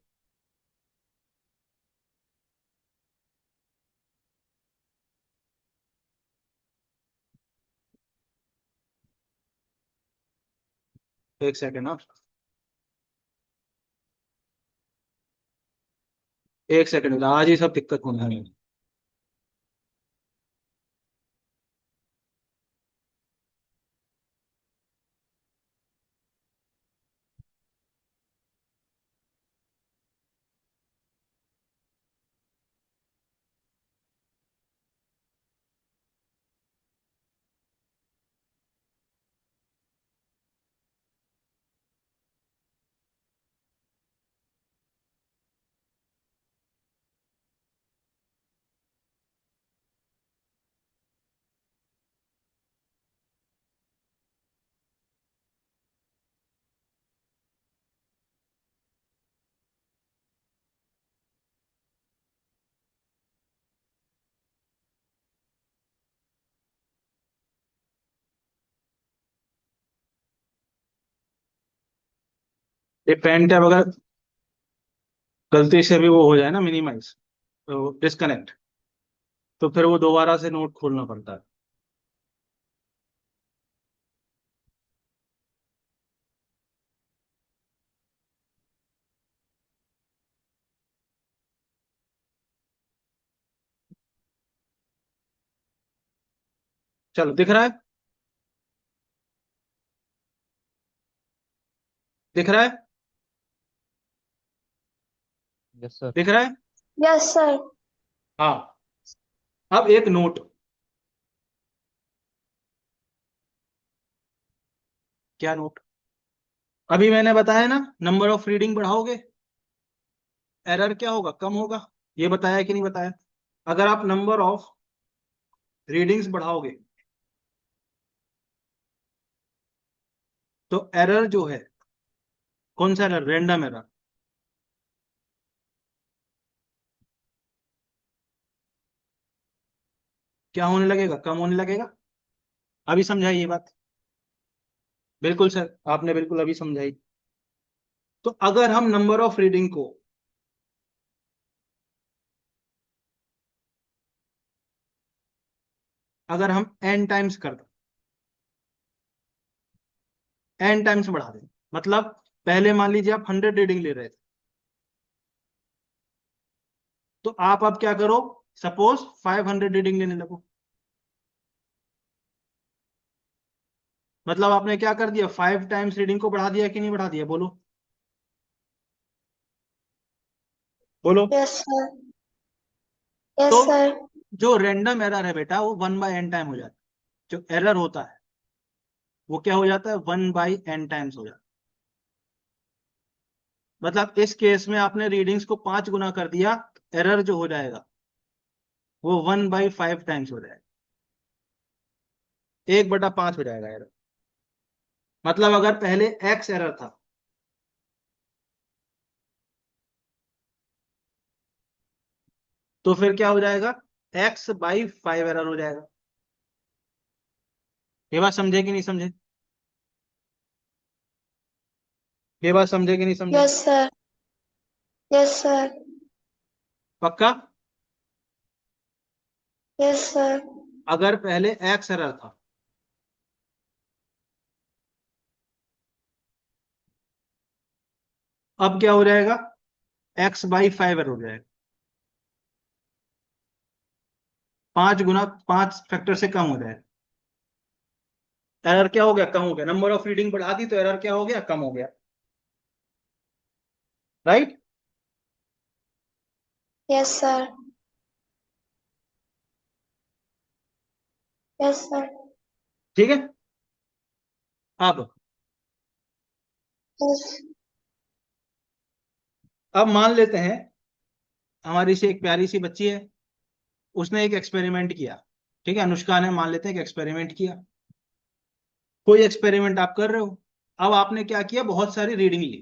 एक सेकेंड ना, एक सेकेंड, आज ही सब दिक्कत होने वाली है। ये पेन टैब अगर गलती से भी वो हो जाए ना मिनिमाइज, तो डिस्कनेक्ट, तो फिर वो दोबारा से नोट खोलना पड़ता है। चलो, दिख रहा है? दिख रहा है? Yes sir. दिख रहा है? Yes sir. हाँ। अब एक नोट, क्या नोट? अभी मैंने बताया ना, नंबर ऑफ रीडिंग बढ़ाओगे एरर क्या होगा, कम होगा। ये बताया कि नहीं बताया? अगर आप नंबर ऑफ रीडिंग्स बढ़ाओगे तो एरर जो है, कौन सा एरर? Random error. क्या होने लगेगा? कम होने लगेगा। अभी समझाई ये बात? बिल्कुल सर, आपने बिल्कुल अभी समझाई। तो अगर हम नंबर ऑफ रीडिंग को अगर हम n टाइम्स कर दें, n टाइम्स बढ़ा दें, मतलब पहले मान लीजिए आप 100 रीडिंग ले रहे थे, तो आप अब क्या करो, सपोज 500 रीडिंग लेने लगो। मतलब आपने क्या कर दिया, 5 टाइम्स रीडिंग को बढ़ा दिया कि नहीं बढ़ा दिया? बोलो बोलो। Yes sir. यस तो सर। जो रैंडम एरर है बेटा, वो 1/n टाइम हो जाता है। जो एरर होता है वो क्या हो जाता है, 1/n टाइम्स हो जाता है। मतलब इस केस में आपने रीडिंग्स को 5 गुना कर दिया, एरर जो हो जाएगा वो 1/5 टाइम्स हो जाएगा, 1/5 हो जाएगा एरर। मतलब अगर पहले x एरर था, तो फिर क्या हो जाएगा, x/5 एरर हो जाएगा। ये बात समझे कि नहीं समझे? ये बात समझे कि नहीं समझे? Yes sir. Yes sir. पक्का? Yes sir. अगर पहले एक्स एरर था, अब क्या हो जाएगा? x/5 एरर हो जाएगा। 5 × 5 फैक्टर से कम हो जाएगा। एरर क्या हो गया? कम हो गया। नंबर ऑफ रीडिंग बढ़ा दी तो एरर क्या हो गया? कम हो गया। Right? Yes sir. Yes sir. ठीक है। अब यस। अब मान लेते हैं हमारी से एक प्यारी सी बच्ची है, उसने एक एक्सपेरिमेंट किया। ठीक है, अनुष्का ने मान लेते हैं कि एक्सपेरिमेंट किया। कोई एक्सपेरिमेंट आप कर रहे हो, अब आपने क्या किया? बहुत सारी रीडिंग ली।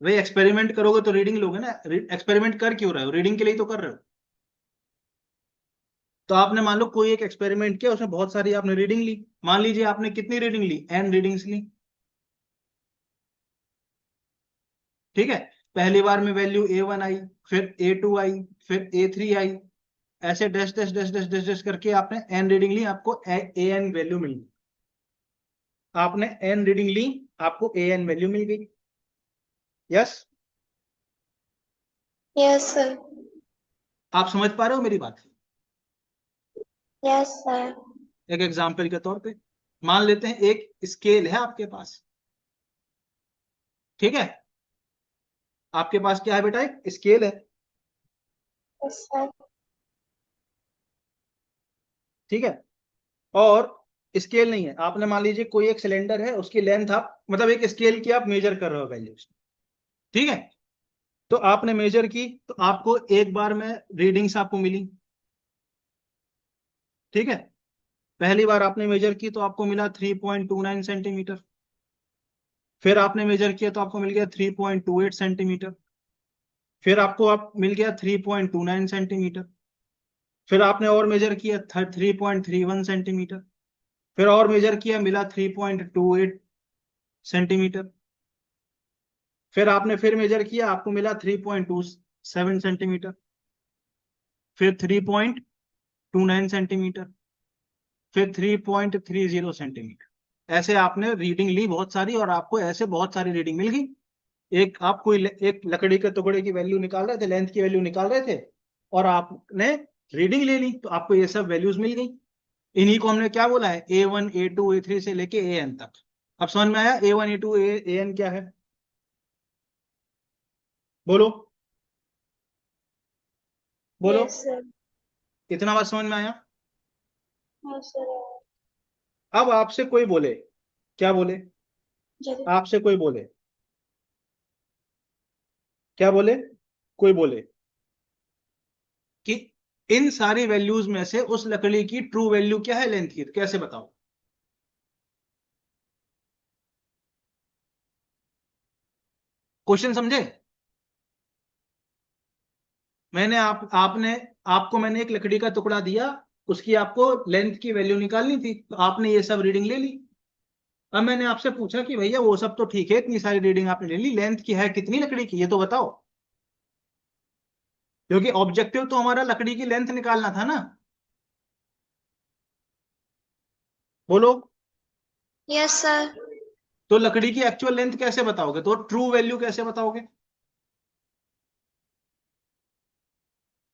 भाई एक्सपेरिमेंट करोगे तो रीडिंग लोगे ना। एक्सपेरिमेंट कर क्यों रहे हो? रीडिंग के लिए तो कर रहे हो। तो आपने मान लो कोई एक एक्सपेरिमेंट किया, उसमें बहुत सारी आपने रीडिंग ली। मान लीजिए आपने कितनी रीडिंग ली? n रीडिंग्स ली। ठीक है, पहली बार में वैल्यू a1 आई, फिर a2 आई, फिर a3 आई, ऐसे dash dash dash dash dash dash करके आपने n रीडिंग ली, आपको an वैल्यू मिल गई। आपने n रीडिंग ली, आपको an वैल्यू मिल गई। यस? Yes sir. आप समझ पा रहे हो मेरी बात? Yes sir. एक एग्जाम्पल के तौर पे मान लेते हैं एक स्केल है आपके पास। ठीक है, आपके पास क्या है बेटा? एक स्केल है। Yes sir. ठीक है, और स्केल नहीं है। आपने मान लीजिए कोई एक सिलेंडर है, उसकी लेंथ आप मतलब एक स्केल की आप मेजर कर रहे हो वैल्यूज। ठीक है, तो आपने मेजर की तो आपको एक बार में रीडिंग्स आपको मिली। ठीक है, पहली बार आपने मेजर की तो आपको मिला 3.29 सेंटीमीटर। फिर आपने मेजर किया तो आपको मिल गया 3.28 सेंटीमीटर। फिर आपको आप मिल गया 3.29 सेंटीमीटर। फिर आपने और मेजर किया 3.31 सेंटीमीटर। फिर और मेजर किया, मिला 3.28 सेंटीमीटर। फिर आपने फिर मेजर किया, आपको मिला 3.27 सेंटीमीटर। फिर 3.29 सेंटीमीटर। फिर 3.30 सेंटीमीटर। ऐसे आपने रीडिंग ली बहुत सारी, और आपको ऐसे बहुत सारी रीडिंग मिल गई। एक आप कोई एक लकड़ी के टुकड़े की वैल्यू निकाल रहे थे, लेंथ की वैल्यू निकाल रहे थे, और आपने रीडिंग ले ली तो आपको ये सब वैल्यूज मिल गई। इन्हीं को हमने क्या बोला है? A1 A2 A3 से लेके an तक। अब समझ में आया A1 A2 an क्या है? बोलो बोलो। Yes sir. इतना बात समझ में आया? Yes sir. अब आपसे कोई बोले, क्या बोले? जरूर। आपसे कोई बोले, क्या बोले? कोई बोले कि इन सारी वैल्यूज में से उस लकड़ी की ट्रू वैल्यू क्या है लेंथ की, तो कैसे बताओ? क्वेश्चन समझे? मैंने आपने आपको मैंने एक लकड़ी का टुकड़ा दिया, उसकी आपको लेंथ की वैल्यू निकालनी थी, तो आपने ये सब रीडिंग ले ली। अब मैंने आपसे पूछा कि भैया वो सब तो ठीक है, इतनी सारी रीडिंग आपने ले ली, लेंथ की है कितनी लकड़ी की, ये तो बताओ। क्योंकि ऑब्जेक्टिव तो हमारा लकड़ी की लेंथ निकालना था ना। बोलो। Yes sir. तो लकड़ी की एक्चुअल लेंथ कैसे बताओगे? तो ट्रू वैल्यू कैसे बताओगे?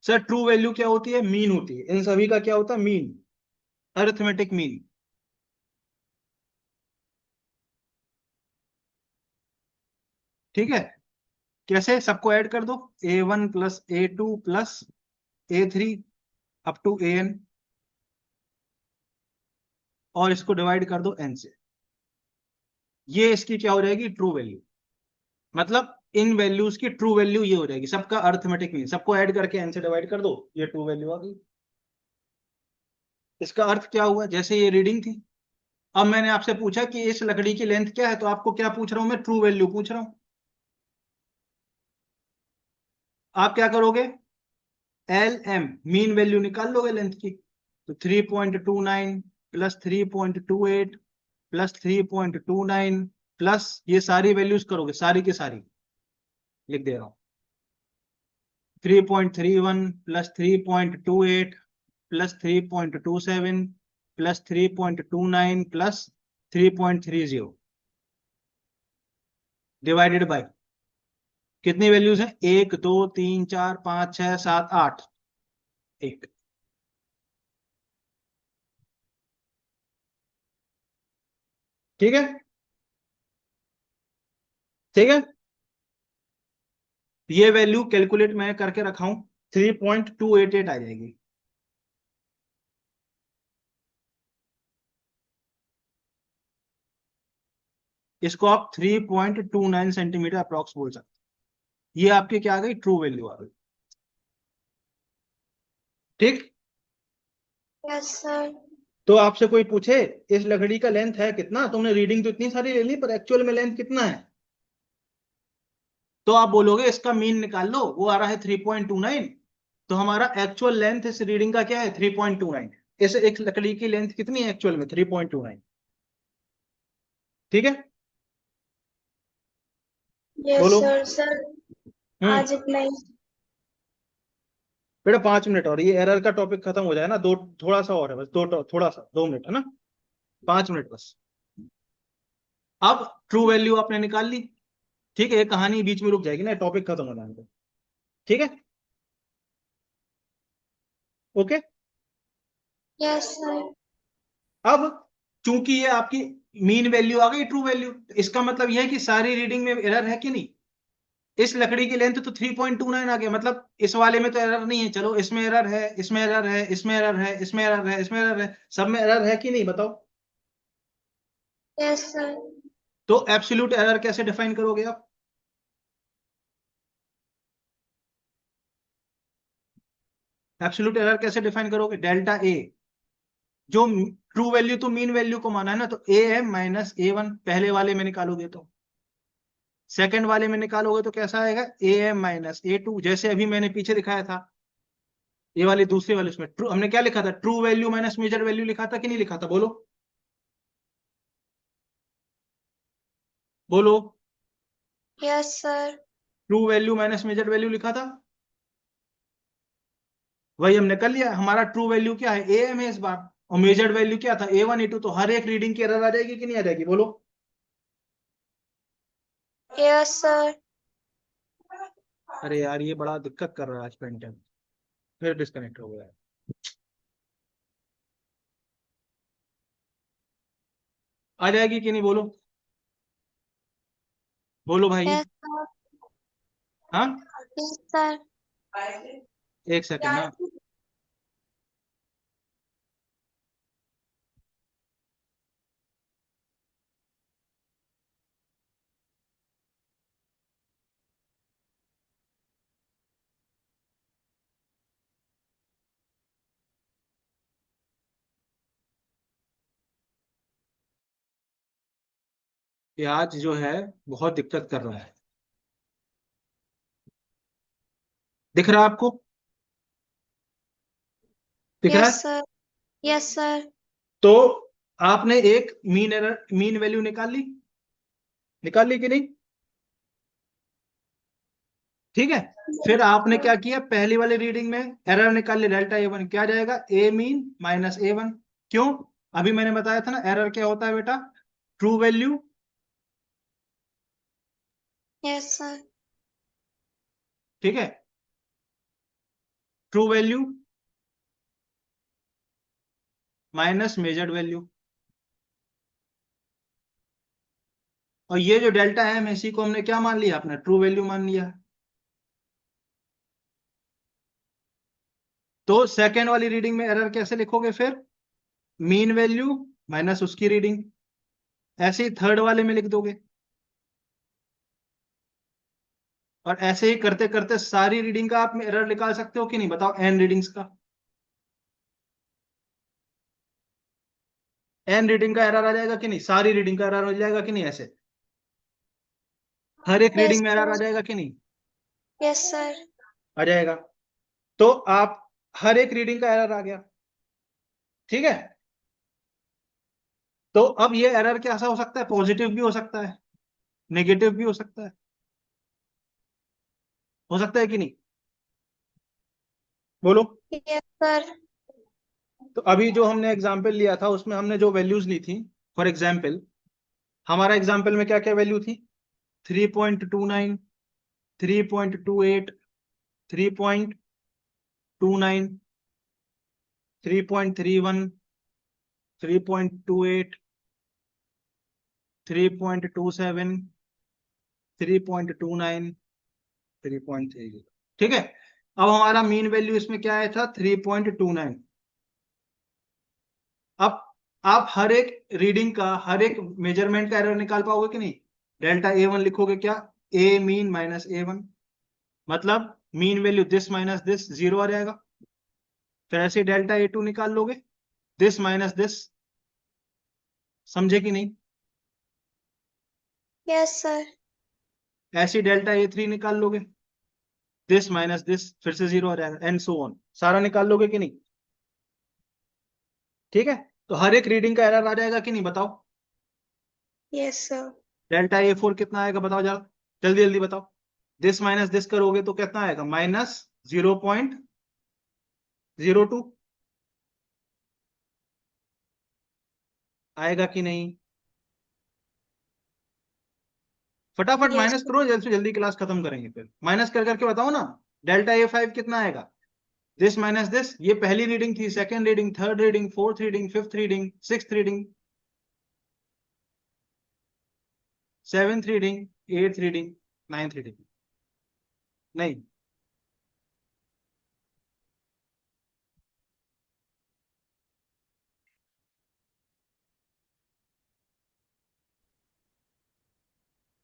सर ट्रू वैल्यू क्या होती है? मीन होती है। इन सभी का क्या होता है? Mean, arithmetic mean. ठीक है, कैसे? सबको ऐड कर दो, A1 plus A2 plus A3 up to an, और इसको डिवाइड कर दो n से। ये इसकी क्या हो जाएगी? True value. मतलब इन वैल्यूज की ट्रू वैल्यू ये हो जाएगी, सबका अरिथमेटिक मीन। सबको ऐड करके n से डिवाइड कर दो, ये ट्रू वैल्यू आ गई। इसका अर्थ क्या हुआ? जैसे ये रीडिंग थी, अब मैंने आपसे पूछा कि इस लकड़ी की लेंथ क्या है, तो आपको क्या पूछ रहा हूं मैं? ट्रू वैल्यू पूछ रहा हूं। आप क्या करोगे? LM मीन वैल्यू निकाल लोगे लेंथ की। तो 3.29 प्लस 3.28 प्लस 3.29 प्लस ये सारी वैल्यूज करोगे, सारी की सारी। लिख दे रहा हूँ 3.31 plus 3.28 plus 3.27 plus 3.29 plus 3.30 divided by कितनी वैल्यूज हैं 1 2 3 4 5 6 7 8 1। ठीक है, ठीक है। ये वैल्यू कैलकुलेट मैं करके रखा हूं 3.288 आ जाएगी। इसको आप 3.29 सेंटीमीटर अप्रॉक्स बोल सकते हैं। ये आपकी क्या आ गई, ट्रू वैल्यू आ गई। ठीक। Yes sir. तो आपसे कोई पूछे इस लकड़ी का लेंथ है कितना, तुमने रीडिंग तो इतनी सारी ले ली पर एक्चुअल में लेंथ कितना है, तो आप बोलोगे इसका मीन निकाल लो, वो आ रहा है 3.29। तो हमारा एक्चुअल लेंथ इस रीडिंग का क्या है 3.29। इस एक लकड़ी की लेंथ कितनी है एक्चुअल में 3.29। ठीक है, यस बोलो। सर। सर हम्म। आज इतना ही। बेटा 5 मिनट और, ये एरर का टॉपिक खत्म हो जाए ना, दो थोड़ा सा और है बस, थोड़ा सा 2 मिनट है ना, 5 मिनट बस। अब ट्रू वैल्यू आपने निकाल ली। ठीक है, ये कहानी बीच में रुक जाएगी ना, टॉपिक खत्म हो जाने को। ठीक है, ओके। Yes sir. अब चूंकि ये आपकी मीन वैल्यू आ गई ट्रू वैल्यू, इसका मतलब यह है कि सारी रीडिंग में एरर है कि नहीं। इस लकड़ी की लेंथ तो 3.29 आ गया, मतलब इस वाले में तो एरर नहीं है, चलो इसमें एरर है, इसमें एरर है, इसमें एरर है, इसमें एरर है, इसमें एरर है, सब में एरर है कि नहीं बताओ। Yes sir. तो एब्सोल्यूट एरर कैसे डिफाइन करोगे आप, एब्सोल्यूट एरर कैसे डिफाइन करोगे, डेल्टा ए। जो ट्रू वैल्यू तो मीन वैल्यू को माना है ना, तो A M minus A one पहले वाले में निकालोगे, तो सेकंड वाले में निकालोगे तो कैसा आएगा A M minus A two, जैसे अभी मैंने पीछे दिखाया था। ये वाले दूसरे वाले उसमें ट्रू हमने क्या लिखा था, true value minus measure value लिखा था कि नहीं लिखा था, बोलो बोलो। Yes sir. True value minus measure value लिखा था, वही हमने कर लिया। हमारा ट्रू वैल्यू क्या है ए एम है इस बार, और मेजर्ड वैल्यू क्या था ए वन ए टू, तो हर एक रीडिंग की एरर आ जाएगी कि नहीं आ जाएगी, बोलो। Yes sir. अरे यार ये बड़ा दिक्कत कर रहा है आज पेंटिंग, फिर डिस्कनेक्ट हो गया। आ जाएगी कि नहीं, बोलो बोलो भाई। Yes sir. हाँ, यस सर। एक सेकेंड ना। ये आज जो है बहुत दिक्कत कर रहा है, दिख रहा है आपको, दिख रहा यस है। सर। Yes sir. तो आपने एक मीन एरर मीन वैल्यू निकाल ली कि नहीं, ठीक है। फिर आपने क्या किया, पहली वाली रीडिंग में एरर निकाल ली, डेल्टा ए वन क्या आ जाएगा ए मीन माइनस ए वन। क्यों, अभी मैंने बताया था ना एरर क्या होता है बेटा, ट्रू वैल्यू, यस सर। ठीक है, true value minus measured value. और ये जो डेल्टा है इसी को हमने क्या मान लिया, अपना ट्रू वैल्यू मान लिया। तो सेकेंड वाली रीडिंग में एरर कैसे लिखोगे फिर, मीन वैल्यू माइनस उसकी रीडिंग, ऐसे ही थर्ड वाले में लिख दोगे। और ऐसे ही करते करते सारी रीडिंग का आप एरर निकाल सकते हो कि नहीं, बताओ एन रीडिंग्स का, एन रीडिंग का एरर आ जाएगा कि नहीं, सारी रीडिंग का एरर हो जाएगा कि नहीं, ऐसे हर एक यस रीडिंग में एरर आ सर। जाएगा कि नहीं, यस सर। आ जाएगा। तो आप हर एक रीडिंग का एरर आ गया, ठीक है। तो अब ये एरर कैसा हो सकता है, पॉजिटिव भी हो सकता है, नेगेटिव भी हो सकता है। हो सकता है कि नहीं? बोलो। Yes sir. तो अभी जो हमने एग्जाम्पल लिया था उसमें हमने जो वैल्यूज ली थी, फॉर एग्जाम्पल हमारा एग्जाम्पल में क्या क्या वैल्यू थी? 3.29, 3.28, 3.29, 3.31, 3.28, 3.27, 3.29, 3.30। ठीक है। अब हमारा मीन वैल्यू इसमें क्या आया था? 3.29। अब आप हर एक रीडिंग का, हर एक मेजरमेंट का एरर निकाल पाओगे कि नहीं? डेल्टा A1 लिखोगे क्या? ए मीन माइनस A1, मतलब mean value this minus this, zero आ जाएगा। फिर ऐसे डेल्टा A2 निकाल लोगे, दिस माइनस दिस। समझे कि नहीं? Yes sir. ऐसे डेल्टा A3 निकाल लोगे, दिस माइनस दिस, फिर से जीरो आ जाएगा, एंड सो ऑन। सारा निकाल लोगे कि नहीं? ठीक है। तो हर एक रीडिंग का एरर आ जाएगा कि नहीं, बताओ। Yes sir. डेल्टा A4 कितना आएगा बताओ जरा, जल्दी जल्दी बताओ। दिस माइनस दिस करोगे तो कितना आएगा? माइनस 0.02 आएगा कि नहीं? फटाफट यस माइनस सर। करो, जल्दी से जल्दी क्लास खत्म करेंगे। फिर माइनस कर करके बताओ ना। डेल्टा A5 कितना आएगा? दिस माइनस दिस, ये पहली रीडिंग थी, second reading, third reading, fourth reading, fifth reading, sixth reading, seventh reading, eighth reading, ninth reading. नहीं,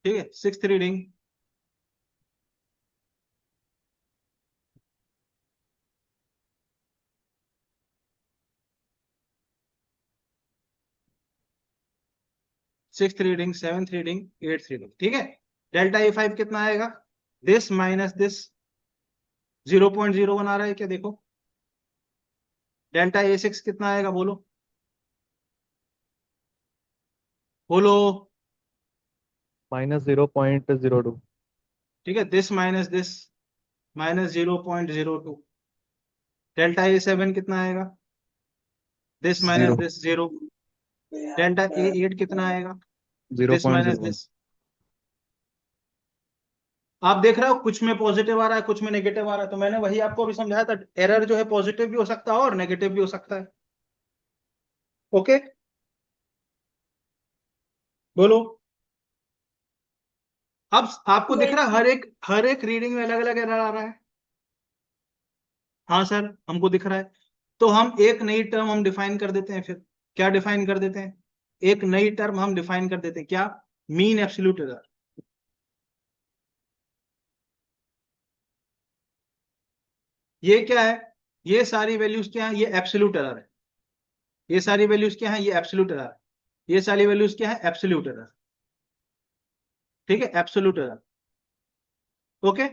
ठीक है, sixth reading, sixth reading, seventh reading, eighth reading. ठीक है। डेल्टा A5 कितना आएगा? दिस माइनस दिस, 0.01 आ रहा है क्या? देखो। डेल्टा A6 कितना आएगा? बोलो बोलो। -0.02। ठीक है, this minus this, minus 0.02। Delta A7 कितना आएगा? This minus 0। This, zero. Delta A8 कितना आएगा? Zero this point minus zero one this. आप देख रहे हो कुछ में पॉजिटिव आ रहा है, कुछ में नेगेटिव आ रहा है। तो मैंने वही आपको अभी समझाया था, एरर जो है पॉजिटिव भी हो सकता है और नेगेटिव भी हो सकता है। ओके, बोलो। अब आपको दिख रहा है यस हर एक रीडिंग में अलग अलग एरर आ रहा है। हाँ सर, हमको दिख रहा है। तो हम एक नई टर्म हम डिफाइन कर देते हैं। फिर क्या डिफाइन कर देते हैं? एक नई टर्म हम डिफाइन कर देते हैं, क्या? Mean absolute error. ये क्या है? ये सारी वैल्यूज क्या है? ये एब्सोल्यूट एरर है। ये सारी वैल्यूज क्या है? ये एब्सोल्यूट एरर है। ये सारी वैल्यूज क्या है? Absolute error. ठीक है, एब्सोल्यूट एरर। ओके।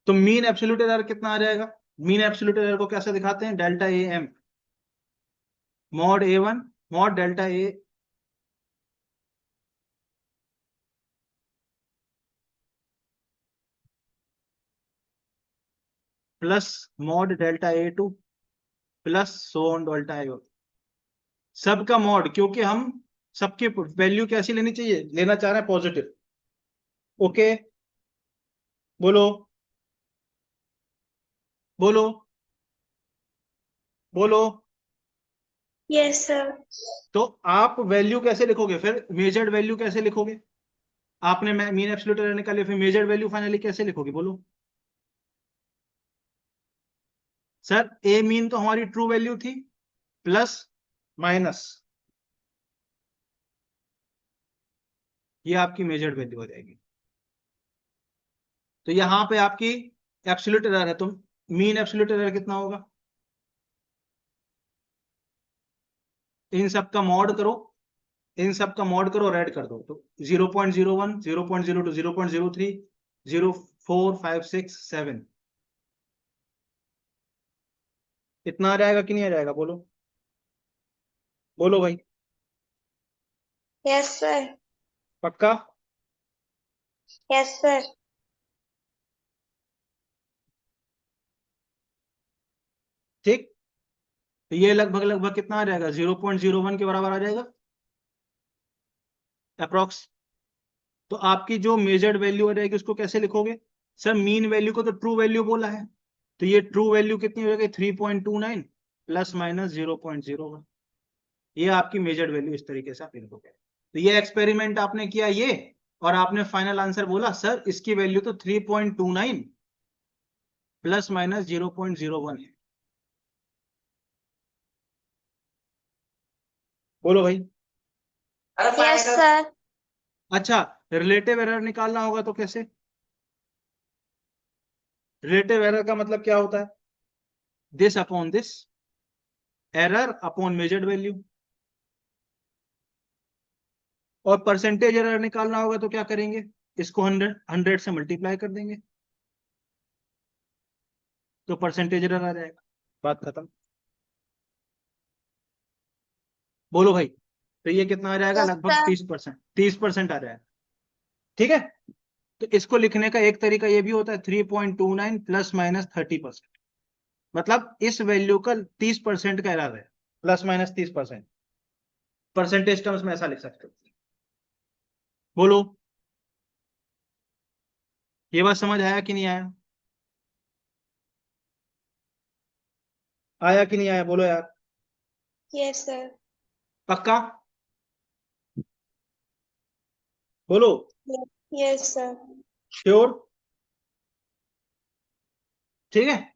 तो मीन एब्सोल्यूट एरर कितना आ जाएगा? मीन एब्सोल्यूट एरर को कैसे दिखाते हैं? Delta AM mod A1 mod delta A plus mod delta A2 plus so on delta A1। सबका मॉड, क्योंकि हम सबकी वैल्यू कैसी लेनी चाहिए? लेना चाह रहे हैं पॉजिटिव। ओके, बोलो बोलो बोलो। Yes sir. तो आप वैल्यू कैसे लिखोगे? फिर मेजर्ड वैल्यू कैसे लिखोगे? आपने मीन एब्सोल्यूट एरर निकाली, फिर मेजर्ड वैल्यू फाइनली कैसे लिखोगे? बोलो सर। ए मीन तो हमारी ट्रू वैल्यू थी, प्लस माइनस, ये आपकी मेजर्ड वैल्यू हो जाएगी। तो यहां पे आपकी एब्सोल्यूट एरर है, तो मीन एब्सोल्यूट एरर कितना होगा? इन सब का मॉड करो, इन सब का मॉड करो और ऐड कर दो। तो 0.01, 0.02, 0.03, 0.456 7, इतना आ जाएगा कि नहीं आ जाएगा? बोलो बोलो भाई। Yes sir. पक्का? Yes sir. ठीक, तो ये लगभग लगभग कितना आ जाएगा, 0.01 के बराबर आ जाएगा अप्रोक्स। तो आपकी जो मेजर्ड वैल्यू आ जाएगी उसको कैसे लिखोगे? सर मीन वैल्यू को तो ट्रू वैल्यू बोला है, तो ये ट्रू वैल्यू कितनी हो जाएगी, 3.29 प्लस माइनस 0.01। ये आपकी मेजर्ड वैल्यू इस तरीके से आप लिखोगे। तो ये एक्सपेरिमेंट आपने किया ये, और आपने फाइनल आंसर बोला सर इसकी वैल्यू तो 3.29 प्लस माइनस 0.01 है। बोलो भाई। Yes sir. अच्छा, रिलेटिव एरर निकालना होगा तो कैसे? रिलेटिव एरर का मतलब क्या होता है, this upon this, error upon measured value. और परसेंटेज एरर निकालना होगा तो क्या करेंगे, इसको 100 से मल्टीप्लाई कर देंगे तो परसेंटेज एरर आ जाएगा, बात खत्म। बोलो भाई, तो ये कितना आ जाएगा, यस लगभग सर। 30%, 30% आ जाएगा। ठीक है, तो इसको लिखने का एक तरीका ये भी होता है, 3.29 प्लस माइनस 30%, मतलब इस वैल्यू का 30% का एरर है, प्लस माइनस 30%। परसेंटेज टर्म्स में ऐसा लिख सकते हो। बोलो, ये बात समझ आया कि नहीं आया? आया कि नहीं आया, बोलो यार। Yes sir. पक्का? बोलो। Yes sir. श्योर? ठीक है,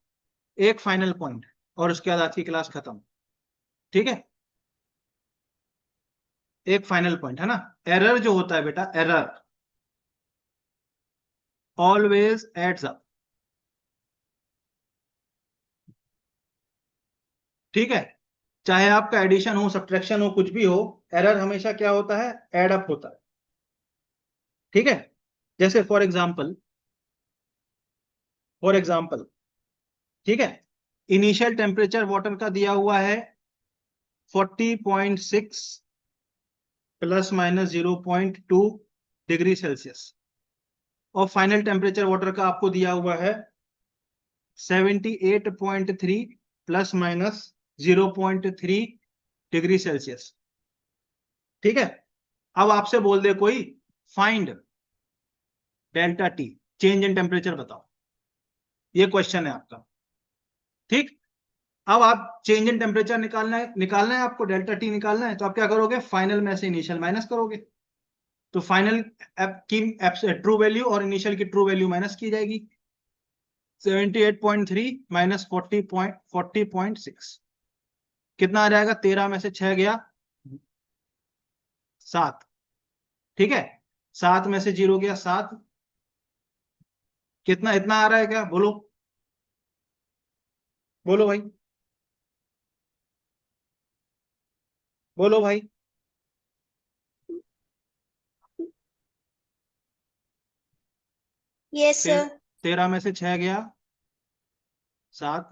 एक फाइनल पॉइंट और उसके बाद आज की क्लास खत्म। ठीक है, एक फाइनल पॉइंट है ना, एरर जो होता है बेटा, एरर ऑलवेज एड्स अप। ठीक है, चाहे आपका एडिशन हो, सब्ट्रैक्शन हो, कुछ भी हो, एरर हमेशा क्या होता है, एड अप होता है। ठीक है, जैसे फॉर एग्जांपल, ठीक है, इनिशियल टेम्परेचर वाटर का दिया हुआ है 40.6 प्लस माइनस 0.2 डिग्री सेल्सियस, और फाइनल टेम्परेचर वाटर का आपको दिया हुआ है 78.3 प्लस माइनस 0.3 डिग्री सेल्सियस। ठीक है, अब आपसे बोल दे कोई, find delta T, change in temperature बताओ, ये क्वेश्चन है आपका। ठीक, अब आप चेंज इन टेम्परेचर निकालना है आपको, डेल्टा टी निकालना है, तो आप क्या करोगे, फाइनल में से इनिशियल माइनस करोगे, तो फाइनल की ट्रू वैल्यू और इनिशियल की ट्रू वैल्यू माइनस की जाएगी। 78.3 माइनस 40.6 कितना आ जाएगा, 13 में से 6 गया 7। ठीक है, 7 में से 0 गया 7, कितना इतना आ रहा है क्या, बोलो, बोलो भाई, बोलो भाई। Yes sir. 13 में से 6 गया 7,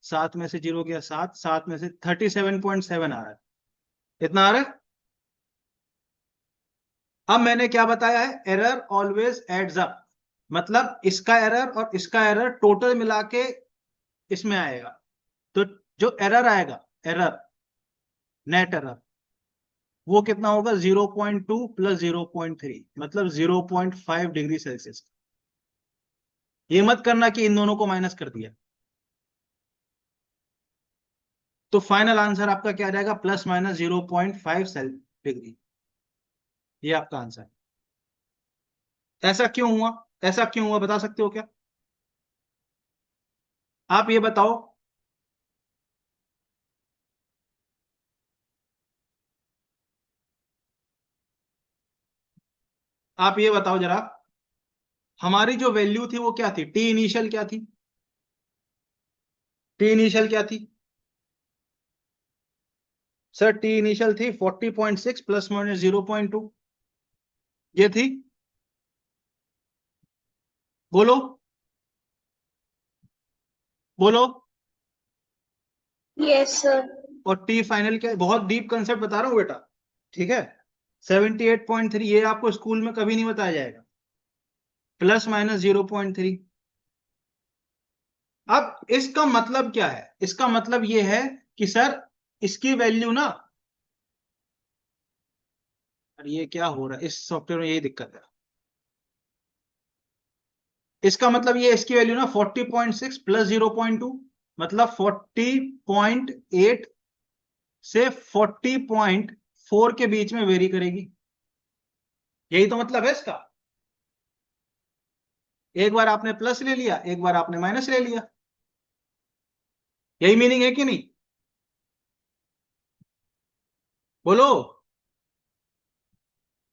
7 में से 0 गया 7, 7 में से 37.7 आ रहा है, इतना आ रहा है। अब मैंने क्या बताया है, एरर ऑलवेज एड्स अप, मतलब इसका एरर और इसका एरर टोटल मिला के इसमें आएगा, तो जो एरर आएगा, एरर नेट एरर, वो कितना होगा, 0.2 प्लस 0.3, मतलब 0.5 डिग्री सेल्सियस। ये मत करना कि इन दोनों को माइनस कर दिया। तो फाइनल आंसर आपका क्या आ जाएगा, प्लस माइनस 0.5 डिग्री, ये आपका आंसर। ऐसा क्यों हुआ, ऐसा क्यों हुआ बता सकते हो क्या, आप ये बताओ। आप ये बताओ जरा, हमारी जो वैल्यू थी वो क्या थी, टी इनिशियल क्या थी, टी इनिशियल क्या थी सर, टी इनिशियल थी 40.6 प्लस माइनस 0.2, ये थी, बोलो, बोलो। Yes sir. और टी फाइनल क्या, बहुत डीप कंसेप्ट बता रहा हूं बेटा। ठीक है, 78.3 ये आपको स्कूल में कभी नहीं बताया जाएगा, प्लस माइनस 0.3। अब इसका मतलब क्या है? इसका मतलब ये है कि सर इसकी वैल्यू ना, और ये क्या हो रहा है इस सॉफ्टवेयर में, यही दिक्कत है। इसका मतलब ये इसकी वैल्यू ना 40.6 प्लस 0.2 मतलब 40.8 से 40.4 के बीच में वेरी करेगी। यही तो मतलब है इसका। एक बार आपने प्लस ले लिया, एक बार आपने माइनस ले लिया, यही मीनिंग है कि नहीं? बोलो।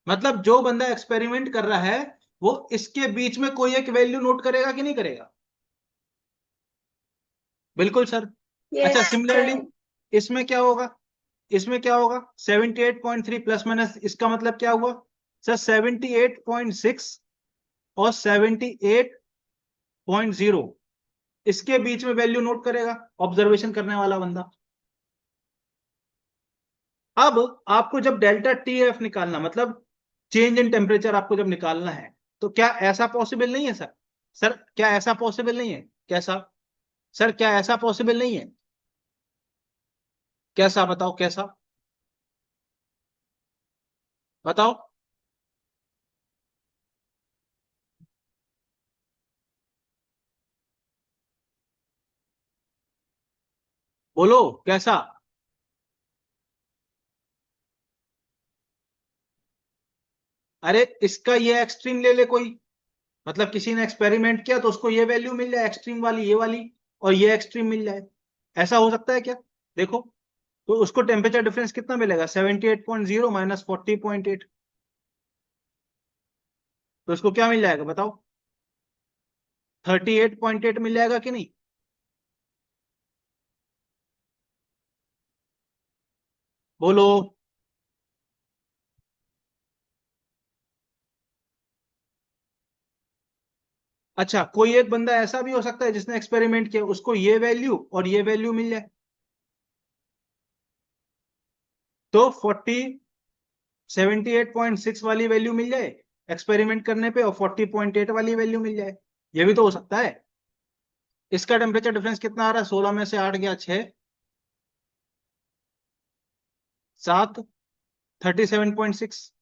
मतलब जो बंदा एक्सपेरिमेंट कर रहा है वो इसके बीच में कोई एक वैल्यू नोट करेगा कि नहीं करेगा? बिल्कुल सर। अच्छा, यस सिमिलरली सर। इसमें क्या होगा? इसमें क्या होगा? 78.3 प्लस माइनस, इसका मतलब क्या हुआ सर? 78.6 और 78.0, इसके बीच में वैल्यू नोट करेगा ऑब्जर्वेशन करने वाला बंदा। अब आपको जब डेल्टा टी एफ निकालना, मतलब चेंज इन टेम्परेचर आपको जब निकालना है, तो क्या ऐसा पॉसिबल नहीं है सर? सर क्या ऐसा पॉसिबल नहीं है? कैसा? सर क्या ऐसा पॉसिबल नहीं है? कैसा? बताओ कैसा, बताओ। बोलो कैसा? अरे इसका ये एक्सट्रीम ले ले कोई, मतलब किसी ने एक्सपेरिमेंट किया तो उसको ये वैल्यू मिल जाए एक्सट्रीम वाली, ये वाली, और ये एक्सट्रीम मिल जाए। ऐसा हो सकता है क्या? देखो, तो उसको टेम्परेचर डिफरेंस कितना मिलेगा? 78.0 माइनस 40.8, तो उसको क्या मिल जाएगा बताओ? 38.8 मिल जाएगा कि नहीं? बोलो। अच्छा, कोई एक बंदा ऐसा भी हो सकता है जिसने एक्सपेरिमेंट किया, उसको ये वैल्यू और ये वैल्यू मिल जाए, तो 78.6 वाली वैल्यू मिल जाए एक्सपेरिमेंट करने पे, और 40.8 वाली वैल्यू मिल जाए। ये भी तो हो सकता है। इसका टेम्परेचर डिफरेंस कितना आ रहा है? 16 में से 8 गया 6, 7, 37.6।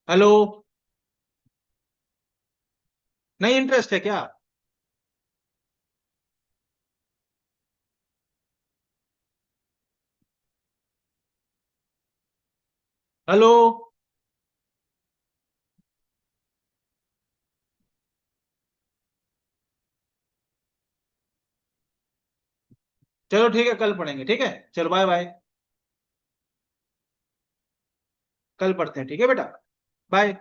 हेलो, नहीं इंटरेस्ट है क्या? हेलो। चलो ठीक है, कल पढ़ेंगे, ठीक है, चलो बाय बाय। कल पढ़ते हैं, ठीक है बेटा, बाय।